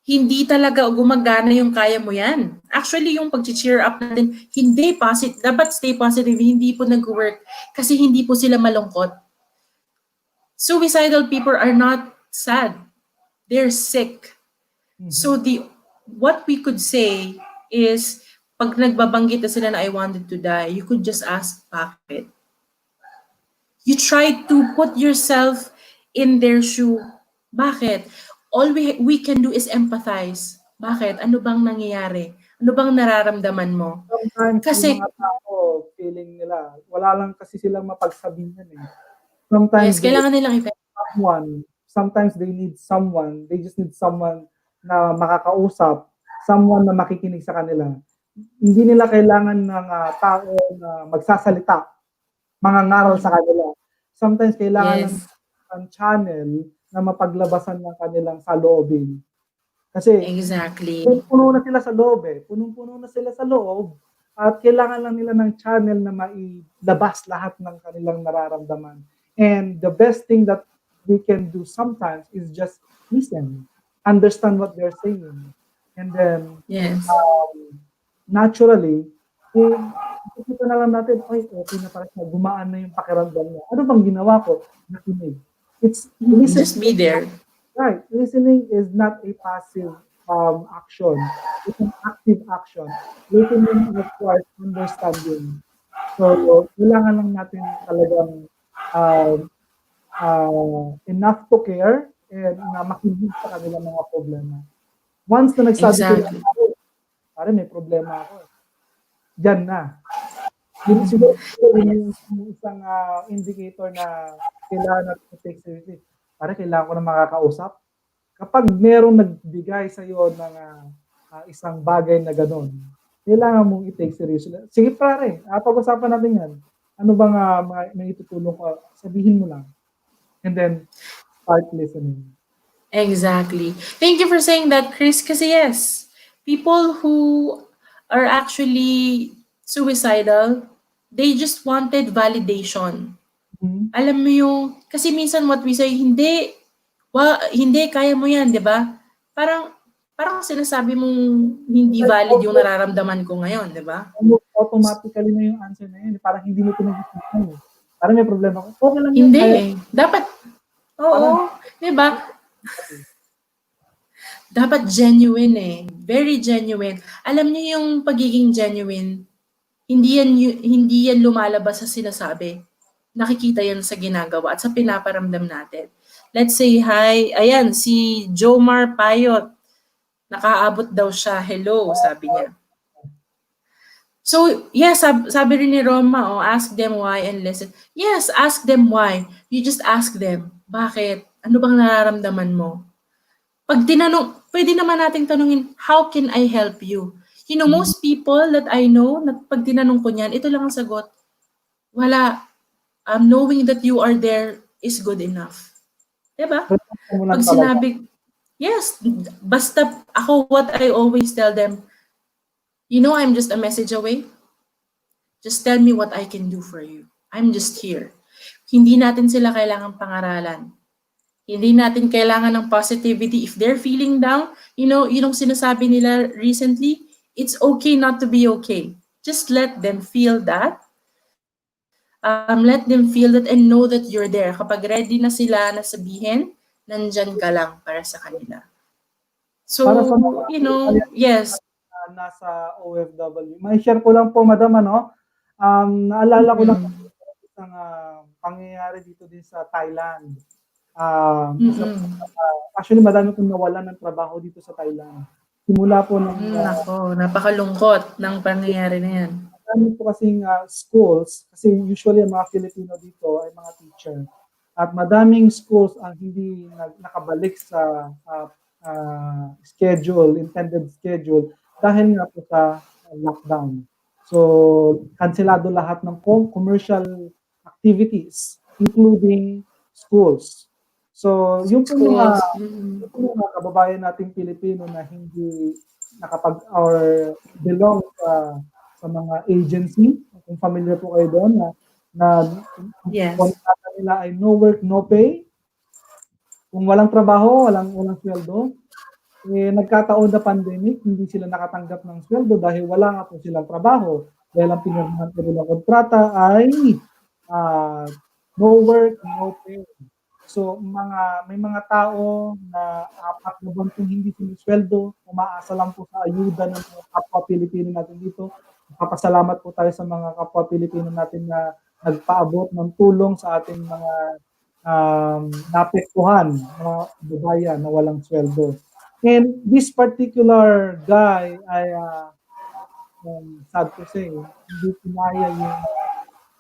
hindi talaga gumagana yung kaya mo yan. Actually, yung pag-cheer up natin, hindi positive. Dapat stay positive, hindi po nag-work kasi hindi po sila malungkot. Suicidal people are not sad. They're sick. So what we could say is, pag nagbabanggit na sila na I wanted to die, you could just ask, bakit? You try to put yourself in their shoe. Bakit? All we can do is empathize. Bakit? Ano bang nangyayari? Ano bang nararamdaman mo? Sometimes Kasi yung mga tao, feeling nila, wala lang kasi silang mapagsabihan eh. Sometimes yes, kailangan nilang sometimes they need someone, they just need someone na makakausap, someone na makikinig sa kanila. Hindi nila kailangan ng tao na magsasalita, mangangaral sa kanila. Sometimes kailangan ng channel na mapaglabasan ng kanilang saloobin. Kasi exactly. puno na sila sa loob eh. Punong-puno na sila sa loob. At kailangan lang nila ng channel na mailabas lahat ng kanilang nararamdaman. And the best thing that we can do sometimes is just listen. Understand what they're saying. And then, naturally, kita na lang natin, okay na pala siya, gumaan na yung pakiramdam niya. Ano bang ginawa ko? Nakinig. Just be there. Right. Listening is not a passive action. It's an active action. Listening requires understanding. So, kailangan lang natin talagang enough to care and na makinig sa kanilang mga problema. Once na nagsabi sila, parang may problema ako. Diyan na. Yun siguro yung isang indicator na kailangan natin take seriously. Parang kailangan ko na makakausap. Kapag merong nagbigay sa iyo ng isang bagay na gano'n, kailangan mong i-take seriously. Sige pare, pag-usapan natin yan. Ano bang may itutulong ko? Sabihin mo lang. And then, start listening. Exactly. Thank you for saying that, Chris. Kasi yes, people who are actually suicidal, they just wanted validation. Alam mo yung, kasi minsan what we say, hindi, kaya mo yan, di ba? Parang sinasabi mong hindi valid yung nararamdaman ko ngayon, di ba? Automatically na yung answer na yun. Parang hindi mo pinag-isipan. Parang may problema ko. Okay lang hindi eh. Dapat, di ba? Dapat genuine eh. Very genuine. Alam niyo yung pagiging genuine, hindi yan lumalabas sa sinasabi. Nakikita yan sa ginagawa at sa pinaparamdam natin. Let's say hi. Ayan, si Jomar Payot. Nakaabot daw siya. Hello, sabi niya. So, yes, sabi rin ni Roma, ask them why and listen. Yes, ask them why. You just ask them, bakit? Ano bang nararamdaman mo? Pag tinanong, pwede naman nating tanungin, how can I help you? You know, most people that I know, na pag tinanong ko niyan, ito lang ang sagot. Wala. Knowing that you are there is good enough. Diba? Pag sinabi, yes, basta ako, what I always tell them, you know, I'm just a message away. Just tell me what I can do for you. I'm just here. Hindi natin sila kailangang pangaralan. Hindi natin kailangan ng positivity. If they're feeling down, yung sinasabi nila recently, it's okay not to be okay. Just let them feel that. Let them feel that and know that you're there. Kapag ready na sila na sabihin, nandyan ka lang para sa kanila. So, Para sa mga yes. nasa OFW. May share ko lang po, madam, naalala ko lang isang pangyayari dito din sa Thailand. Actually, madami kong nawalan ng trabaho dito sa Thailand. Simula po ng... Nako, napakalungkot ng pangyayari na yan. Madami po kasing schools, kasi usually ang mga Filipino dito ay mga teacher. At madaming schools ang hindi nakabalik sa intended schedule, dahil nga po sa lockdown. So, kanselado lahat ng commercial activities, including schools. So, yung po mga kababayan nating Pilipino na hindi or belong sa mga agency, kung familiar po kayo doon, na kontrata nila ay no work, no pay. Kung walang trabaho, walang sweldo, nagkataon na pandemic, hindi sila nakatanggap ng sweldo dahil wala nga po silang trabaho. Dahil ang pinirmahan ko ng kontrata ay no work, no pay. So, may mga tao na 4 na buwan kung hindi sinisweldo, umaasa lang po sa ayuda ng mga kapwa Pilipino natin dito. Papasalamat po tayo sa mga kapwa Pilipino natin na nagpaabot ng tulong sa ating mga naapektuhan, mga babayan na walang sweldo. And this particular guy ay, sad to say, hindi kinaya yung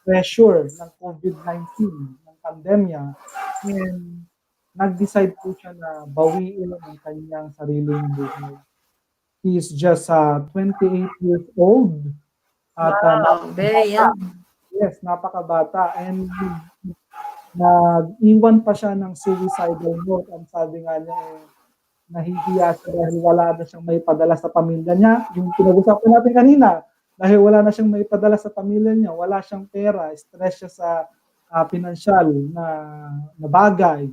pressure ng COVID-19, ng pandemya, and nag-decide po siya na bawiin ang kanyang sariling buhay. He is just 28 years old. At, very young. Yes, napakabata. And nag-iwan pa siya ng suicidal note. Ang sabi nga niya, nahihiya siya dahil wala na siyang may padala sa pamilya niya. Yung pinag-usapan natin kanina, dahil wala na siyang may padala sa pamilya niya, wala siyang pera, stress siya sa pinansyal na bagay.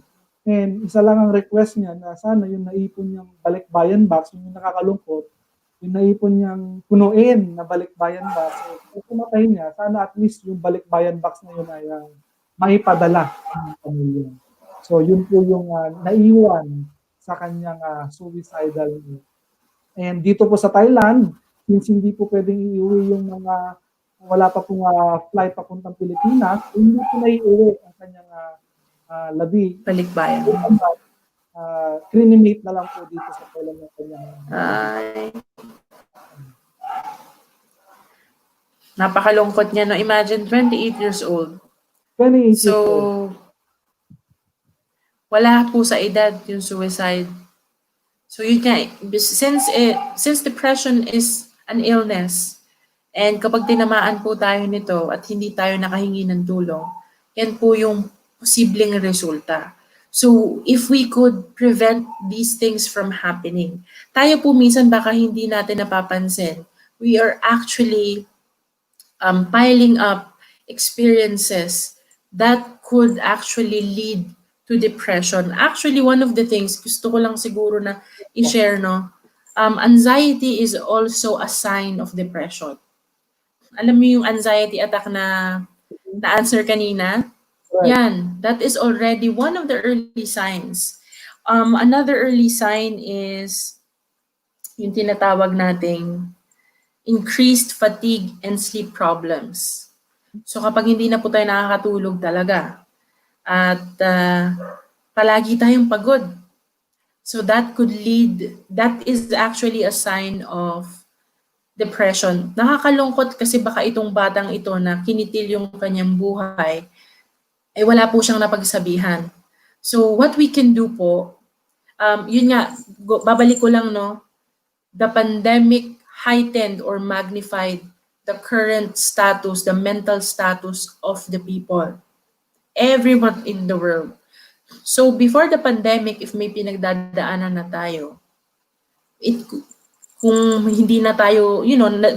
And isa lang ang request niya na sana yung naipon niyang balikbayan box, yung nakakalungkot, yung naipon niyang punuin na balikbayan box, kung pumatay niya, sana at least yung balikbayan box na yun ay maipadala ng pamilya. So yun po yung naiwan sa kanyang suicidal. And dito po sa Thailand, since hindi po pwedeng iuwi yung mga wala pa pong flight papuntang Pilipinas, hindi po naiuwi ang kanyang labi. Balikbayan. Cremate na lang po dito sa Thailand ng kanyang. Napakalungkot niya, no? Imagine, 28 years old. 28 years So, old. Wala po sa edad yung suicide. So yun nga, since depression is an illness, and kapag tinamaan po tayo nito at hindi tayo nakahingi ng tulong, yan po yung posibleng resulta. So if we could prevent these things from happening, tayo po minsan baka hindi natin napapansin, we are actually piling up experiences that could actually lead to depression. Actually, one of the things, gusto ko lang siguro na i-share, no? Anxiety is also a sign of depression. Alam mo yung anxiety attack na answer kanina? Right. Yan, that is already one of the early signs. Another early sign is yung tinatawag nating increased fatigue and sleep problems. So kapag hindi na po tayo nakakatulog talaga, at palagi tayong pagod. So that is actually a sign of depression. Nakakalungkot kasi baka itong batang ito na kinitil yung kanyang buhay, eh wala po siyang napagsabihan. So what we can do po, yun nga, babalik ko lang, no, the pandemic heightened or magnified the current status, the mental status of the people, everyone in the world. So before the pandemic, if may pinagdadaanan na tayo, kung hindi na tayo,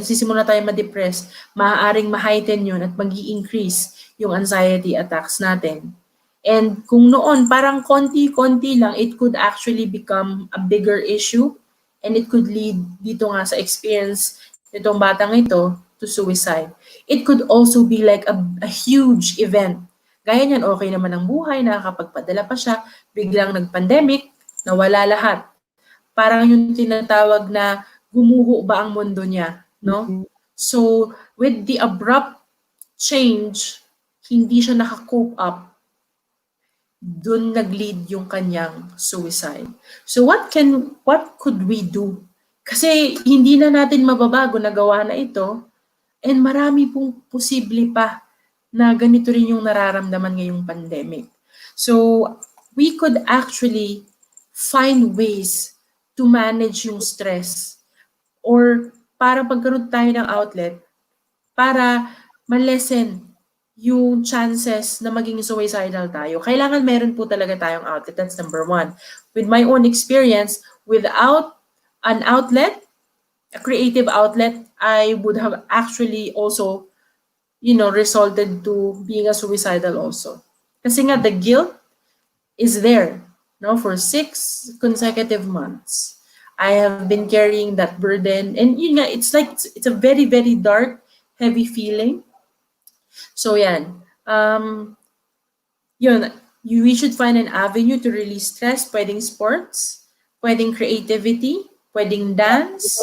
sisimula tayo ma-depress, maaaring ma-heighten yun at mag-i-increase yung anxiety attacks natin. And kung noon, parang konti-konti lang, it could actually become a bigger issue and it could lead dito nga sa experience nitong batang ito to suicide. It could also be like a huge event. Gaya niyan, okay naman ang buhay, nakakapagpadala pa siya, biglang nag-pandemic, nawala lahat. Parang yung tinatawag na gumuho ba ang mundo niya, no? So, with the abrupt change, hindi siya naka-cope up. Doon nag-lead yung kanyang suicide. So, what could we do? Kasi hindi na natin mababago na gawa na ito, and marami pong posible pa na ganito rin yung nararamdaman ngayong pandemic. So, we could actually find ways to manage yung stress or para pagkaroon tayo ng outlet para ma-lessen yung chances na maging suicidal tayo. Kailangan meron po talaga tayong outlet. That's number one. With my own experience, without an outlet, a creative outlet, I would have actually also, resulted to being a suicidal also. Kasi nga, the guilt is there, no, for 6 consecutive months. I have been carrying that burden, and yun nga, it's a very, very dark, heavy feeling. So yan, we should find an avenue to release stress. Pwedeng sports, pwedeng creativity, pwedeng dance.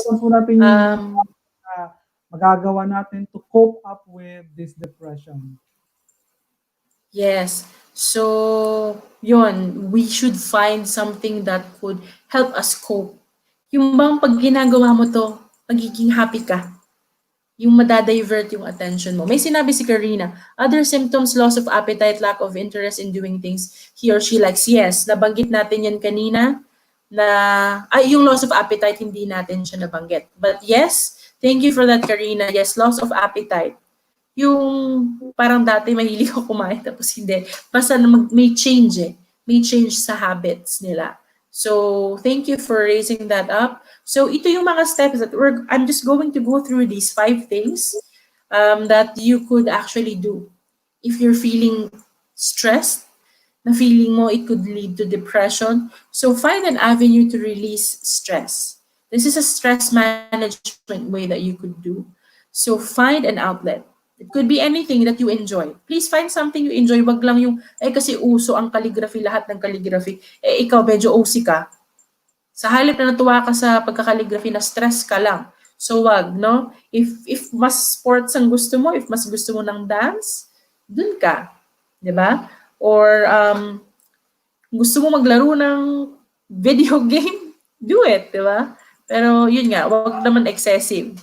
Magagawa natin to cope up with this depression. Yes. So, we should find something that could help us cope. Yung bang pag ginagawa mo to, magiging happy ka. Yung madadivert yung attention mo. May sinabi si Karina, other symptoms, loss of appetite, lack of interest in doing things he or she likes. Yes, nabanggit natin yan kanina na, yung loss of appetite, hindi natin siya nabanggit. But yes, thank you for that, Karina. Yes, loss of appetite. Yung parang dati mahilig ako kumain tapos hindi. Basta may change May change sa habits nila. So, thank you for raising that up. So, ito yung mga steps that I'm just going to go through these 5 things that you could actually do. If you're feeling stressed, na feeling mo it could lead to depression, so find an avenue to release stress. This is a stress management way that you could do. So, find an outlet. It could be anything that you enjoy. Please find something you enjoy. Wag lang yung, kasi uso ang calligraphy, lahat ng calligraphy. Ikaw medyo OC ka. Sa halip na natuwa ka sa pagka-calligraphy, na stress ka lang. So wag, no? If mas sports ang gusto mo, if mas gusto mo ng dance, dun ka. 'Di ba? Or gusto mo maglaro ng video game, do it, 'di ba? Pero yun nga, wag naman excessive.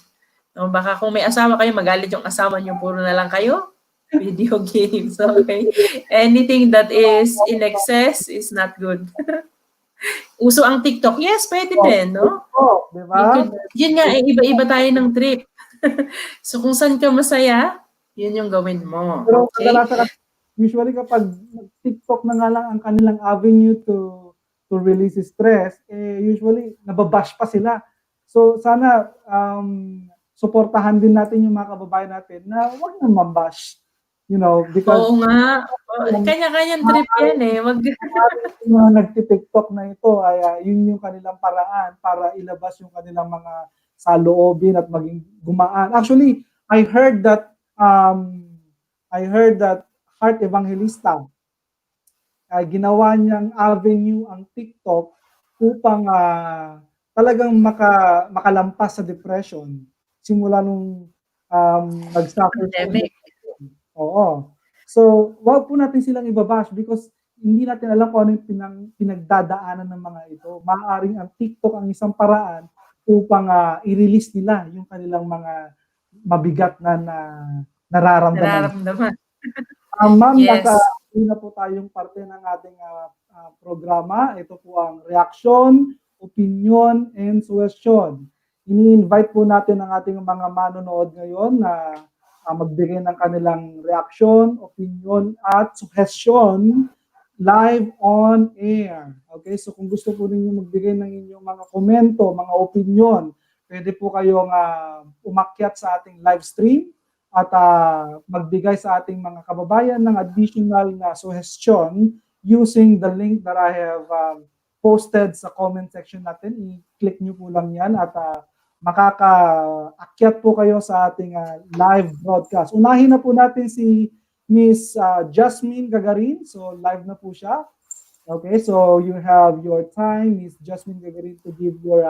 No, baka kung may asawa kayo, magalit yung asawa niyo, puro na lang kayo video games, okay? Anything that is in excess is not good. Uso ang TikTok. Yes, pwede din, no? Diba? Yun nga, iba-iba tayo ng trip. So kung saan ka masaya, yun yung gawin mo. Pero Okay? kadalasan, usually kapag TikTok na nga lang ang kanilang avenue to release stress, usually nababash pa sila. So sana suportahan din natin yung mga kababayan natin na huwag nang mabash. Because oo nga. Kanya-kanyang trip yan eh. yung nagti-TikTok na ito, yun yung kanilang paraan para ilabas yung kanilang mga saloobin at maging gumaan. Actually, I heard that Heart Evangelista, ginawa niyang avenue ang TikTok upang talagang makalampas sa depression simula nung nag-suffer pandemic. Oo. So, wag po natin silang ibabash because hindi natin alam kung ano yung pinagdadaanan ng mga ito. Maaaring ang TikTok ang isang paraan upang i-release nila yung kanilang mga mabigat na nararamdaman. Ma'am, Yes. hindi na po tayong parte ng ating programa. Ito po ang reaksyon, opinion, and suggestion. Ini-invite po natin ang ating mga manonood ngayon na magbigay ng kanilang reaksyon, opinion, at suggestion live on air. Okay, so kung gusto po ninyo magbigay ng inyong mga komento, mga opinion, pwede po kayong umakyat sa ating live stream at magbigay sa ating mga kababayan ng additional na suggestion using the link that I have posted sa comment section natin. I-click nyo po lang yan at makakaakyat po kayo sa ating live broadcast. Unahin na po natin si Miss Jasmine Gagarin. So live na po siya. Okay, so you have your time, Miss Jasmine Gagarin, to give your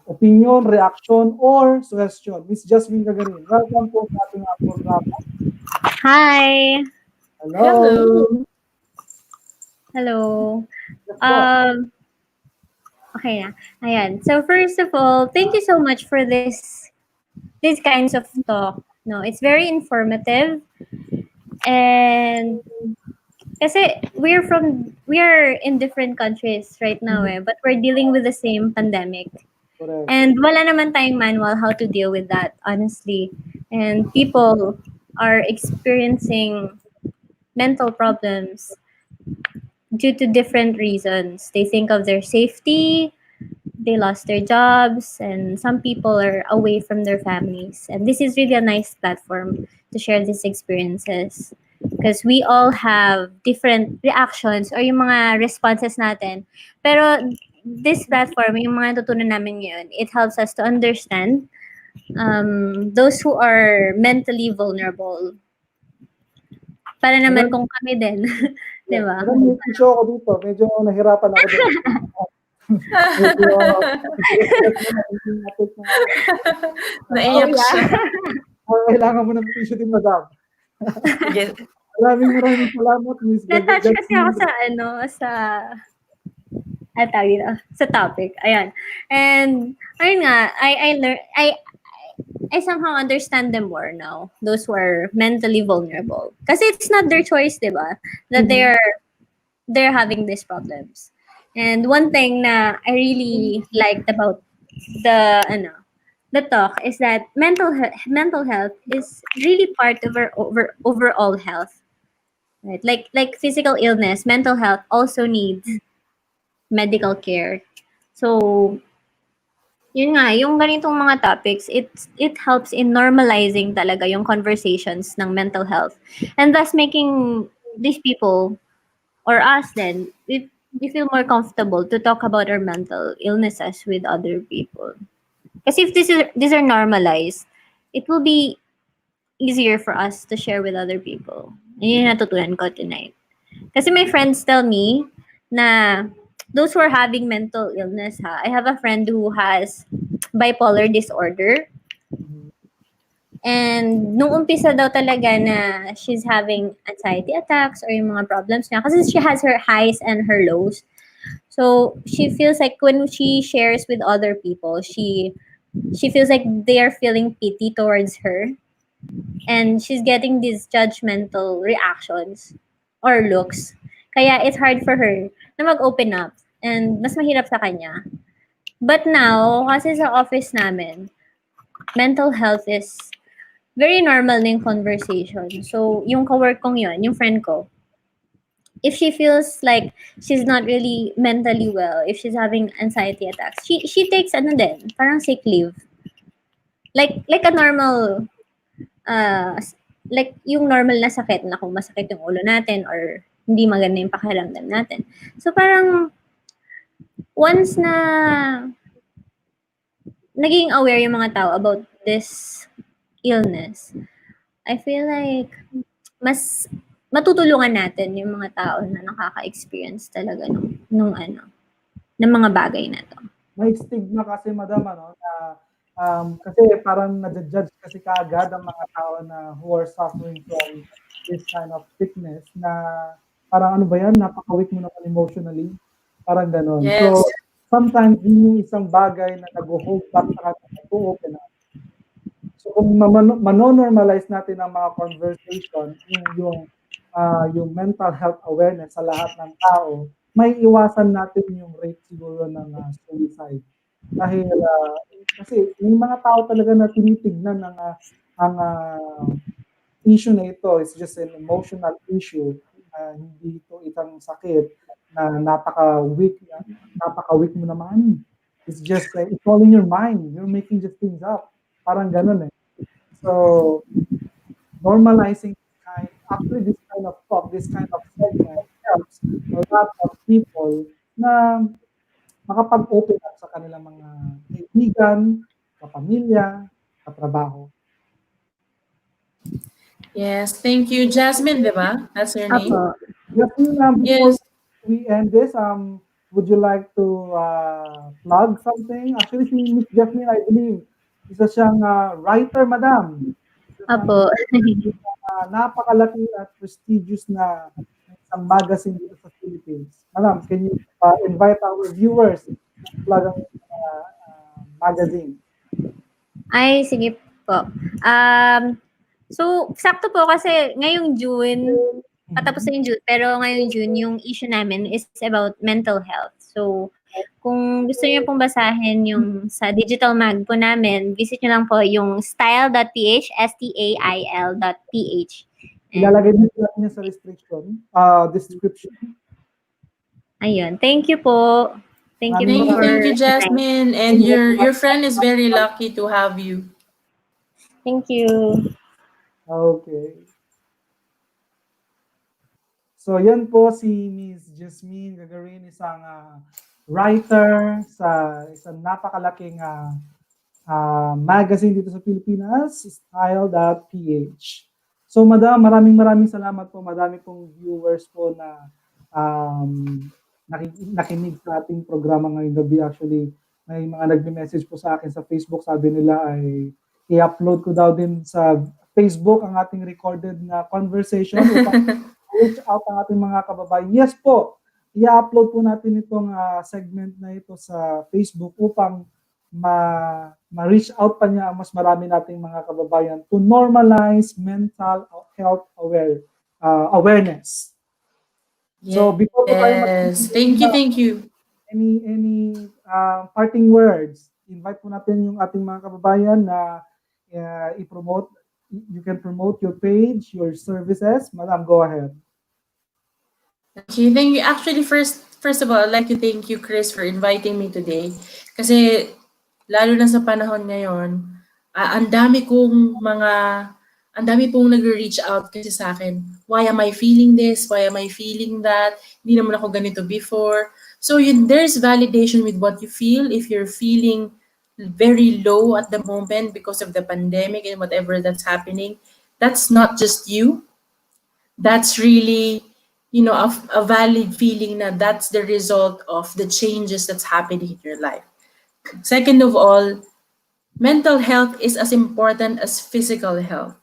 opinion, reaction, or suggestion. Miss Jasmine Gagarin, welcome po sa ating programa. Hi! Hello! Hello! Okay na. Ayan. So first of all, thank you so much for these kinds of talk. No, it's very informative. And kasi we are in different countries right now but we're dealing with the same pandemic. Correct. And wala naman tayong manual how to deal with that, honestly. And people are experiencing mental problems due to different reasons. They think of their safety, they lost their jobs, and some people are away from their families. And this is really a nice platform to share these experiences because we all have different reactions or yung mga responses natin. Pero this platform, yung mga natutunan namin ngayon, it helps us to understand those who are mentally vulnerable. Para naman kung kami din. Di ba? May issue ako dito. Medyo nahirapan ako dito. Naiyak siya. Kailangan mo ng tissue din, madam. Yes. Maraming salamat, Miss Gagarin. Na-touch kasi ako sa topic. Ayan. And ayun nga, I somehow understand them more now. Those who are mentally vulnerable. Kasi it's not their choice, di ba? That they're having these problems. And one thing na I really liked about the talk is that mental health is really part of our overall health. Right? Like physical illness, mental health also needs medical care. So yun nga, yung ganitong mga topics, it helps in normalizing talaga yung conversations ng mental health. And thus making these people, or us then, we feel more comfortable to talk about our mental illnesses with other people. Kasi if these are normalized, it will be easier for us to share with other people. Yun yung natutunan ko tonight. Kasi my friends tell me na those who are having mental illness, I have a friend who has bipolar disorder. And nung umpisa daw talaga na she's having anxiety attacks or yung mga problems niya, kasi she has her highs and her lows. So she feels like when she shares with other people, she feels like they are feeling pity towards her. And she's getting these judgmental reactions or looks. Kaya it's hard for her na mag-open up. And mas mahirap sa kanya. But now, kasi sa office namin, mental health is very normal na yung conversation. So, yung kawork kong yun, yung friend ko, if she feels like she's not really mentally well, if she's having anxiety attacks, she takes parang sick leave. Like a normal, like yung normal na sakit na kung masakit yung ulo natin or hindi maganda yung pakiramdam natin. So, parang once na naging aware yung mga tao about this illness, I feel like mas matutulungan natin yung mga tao na nakaka-experience talaga ng mga bagay na to. May stigma kasi, madam, na kasi parang na-judge kasi kaagad ang mga tao na who are suffering from this kind of sickness na parang ano ba yan, napaka-weak mo naman emotionally. Parang gano'n. Yes. So, sometimes yun yung isang bagay na nag-hold back sa kanila to open up. So kung manonormalize natin ang mga conversation, yung mental health awareness sa lahat ng tao, may iwasan natin yung rate siguro ng suicide. Dahil kasi yung mga tao talaga na tinitignan ng ang issue na ito is just an emotional issue, hindi ito isang sakit na napaka-weak mo naman. It's just it's all in your mind. You're making just things up. Parang ganun eh. So normalizing this kind of talk, this kind of segment helps a lot of people na makapag-open up sa kanilang mga kaibigan, kapamilya, katrabaho. Yes, thank you. Jasmine, di ba? That's your name? Apo. Jasmine, before Yes. we end this, would you like to plug something? Actually, si Miss Jasmine, I believe, isa siyang writer, madam. Apo. Napakalaki at prestigious na isang magazine dito sa Philippines. Madam, can you invite our viewers to plug ang magazine? Ay, sige po. So, sakto po kasi ngayong June, patapos na yung June, pero ngayong June, yung issue namin is about mental health. So, kung gusto niyo pong basahin yung sa digital mag po namin, visit niyo lang po yung style.ph, stail.ph. Ilalagay din natin sa description. Ayun. Thank you po. Thank you po for... Thank you, Jasmine. And your friend is very lucky to have you. Thank you. Okay. So, yan po si Miss Jasmine Gagarin, isang writer sa isang napakalaking magazine dito sa Pilipinas, style.ph. So, madam, maraming salamat po. Madami pong viewers po na nakinig sa ating programa ngayong gabi. Actually, may mga nagme-message po sa akin sa Facebook. Sabi nila ay i-upload ko daw din sa Facebook ang ating recorded na conversation upang reach out ang ating mga kababayan. Yes po, i-upload po natin itong segment na ito sa Facebook upang ma-reach out pa niya ang mas marami nating mga kababayan to normalize mental health awareness. Yes. So before po tayo thank you. Any parting words? Invite po natin yung ating mga kababayan na i-promote. You can promote your page, your services. Madam, go ahead. Okay, thank you. Actually, first of all, I'd like to thank you, Chris, for inviting me today. Kasi lalo na sa panahon ngayon, ang dami pong nag-reach out kasi sa akin. Why am I feeling this? Why am I feeling that? Hindi naman ako ganito before. So there's validation with what you feel. If you're feeling very low at the moment because of the pandemic and whatever that's happening, that's not just you. That's really, a valid feeling na that's the result of the changes that's happening in your life. Second of all, mental health is as important as physical health.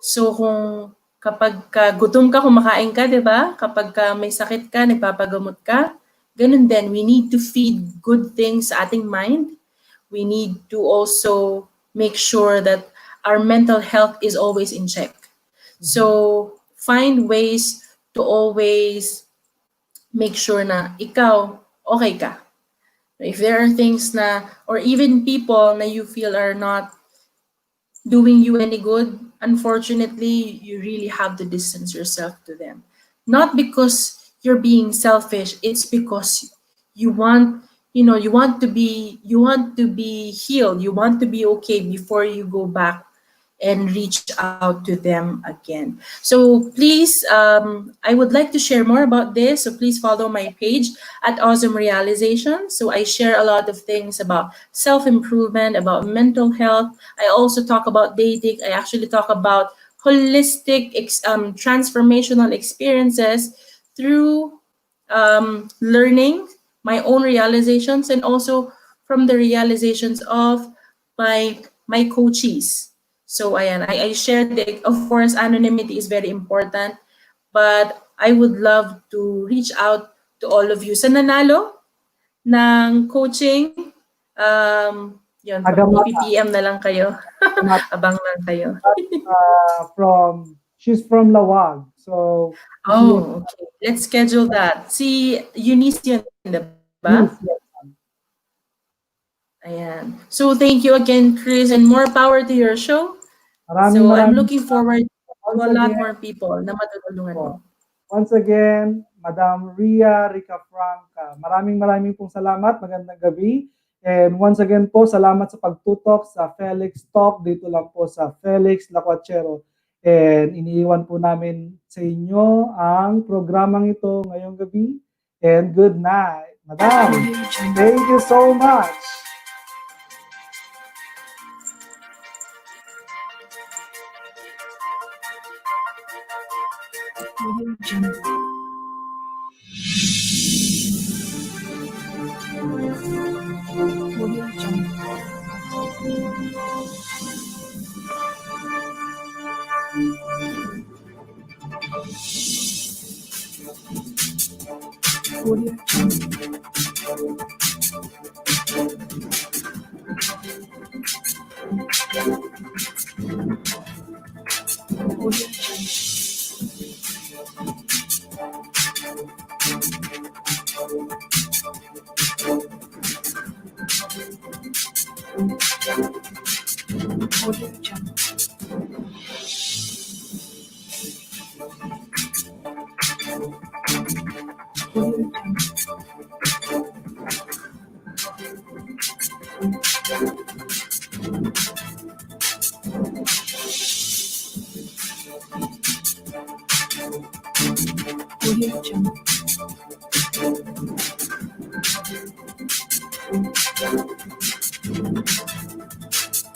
So kung kapag gutom ka, kumakain ka, di ba? Kapag may sakit ka, nagpapagamot ka, ganun din, we need to feed good things sa ating mind. We need to also make sure that our mental health is always in check. So find ways to always make sure na ikaw okay ka. If there are things na, or even people na you feel are not doing you any good, unfortunately, you really have to distance yourself to them. Not because you're being selfish, it's because you want to be healed, you want to be okay before you go back and reach out to them again. So please, I would like to share more about this. So please follow my page at Awesome Realization. So I share a lot of things about self-improvement, about mental health. I also talk about dating. I actually talk about holistic transformational experiences through learning my own realizations and also from the realizations of my coaches. So ayan, I shared of course, anonymity is very important, but I would love to reach out to all of you. Sa nanalo, ng coaching, yun, Agamata. PPM na lang kayo. Abang lang kayo. She's from Lawag. So, Oh, okay. Let's schedule that. Si Eunice yun, diba? yes, yes. Ayan. So, thank you again, Chris, and more power to your show. So, I'm looking forward to a lot more people na matutulungan mo. Once again, Madam Ria Ricafranca, maraming pong salamat. Magandang gabi. And once again po, salamat sa pagtutok sa Felix Talk dito lang po sa Felix Lacuachero. And iniiwan po namin sa inyo ang programang ito ngayong gabi. And good night. Madam, thank you so much. Audio Jungle.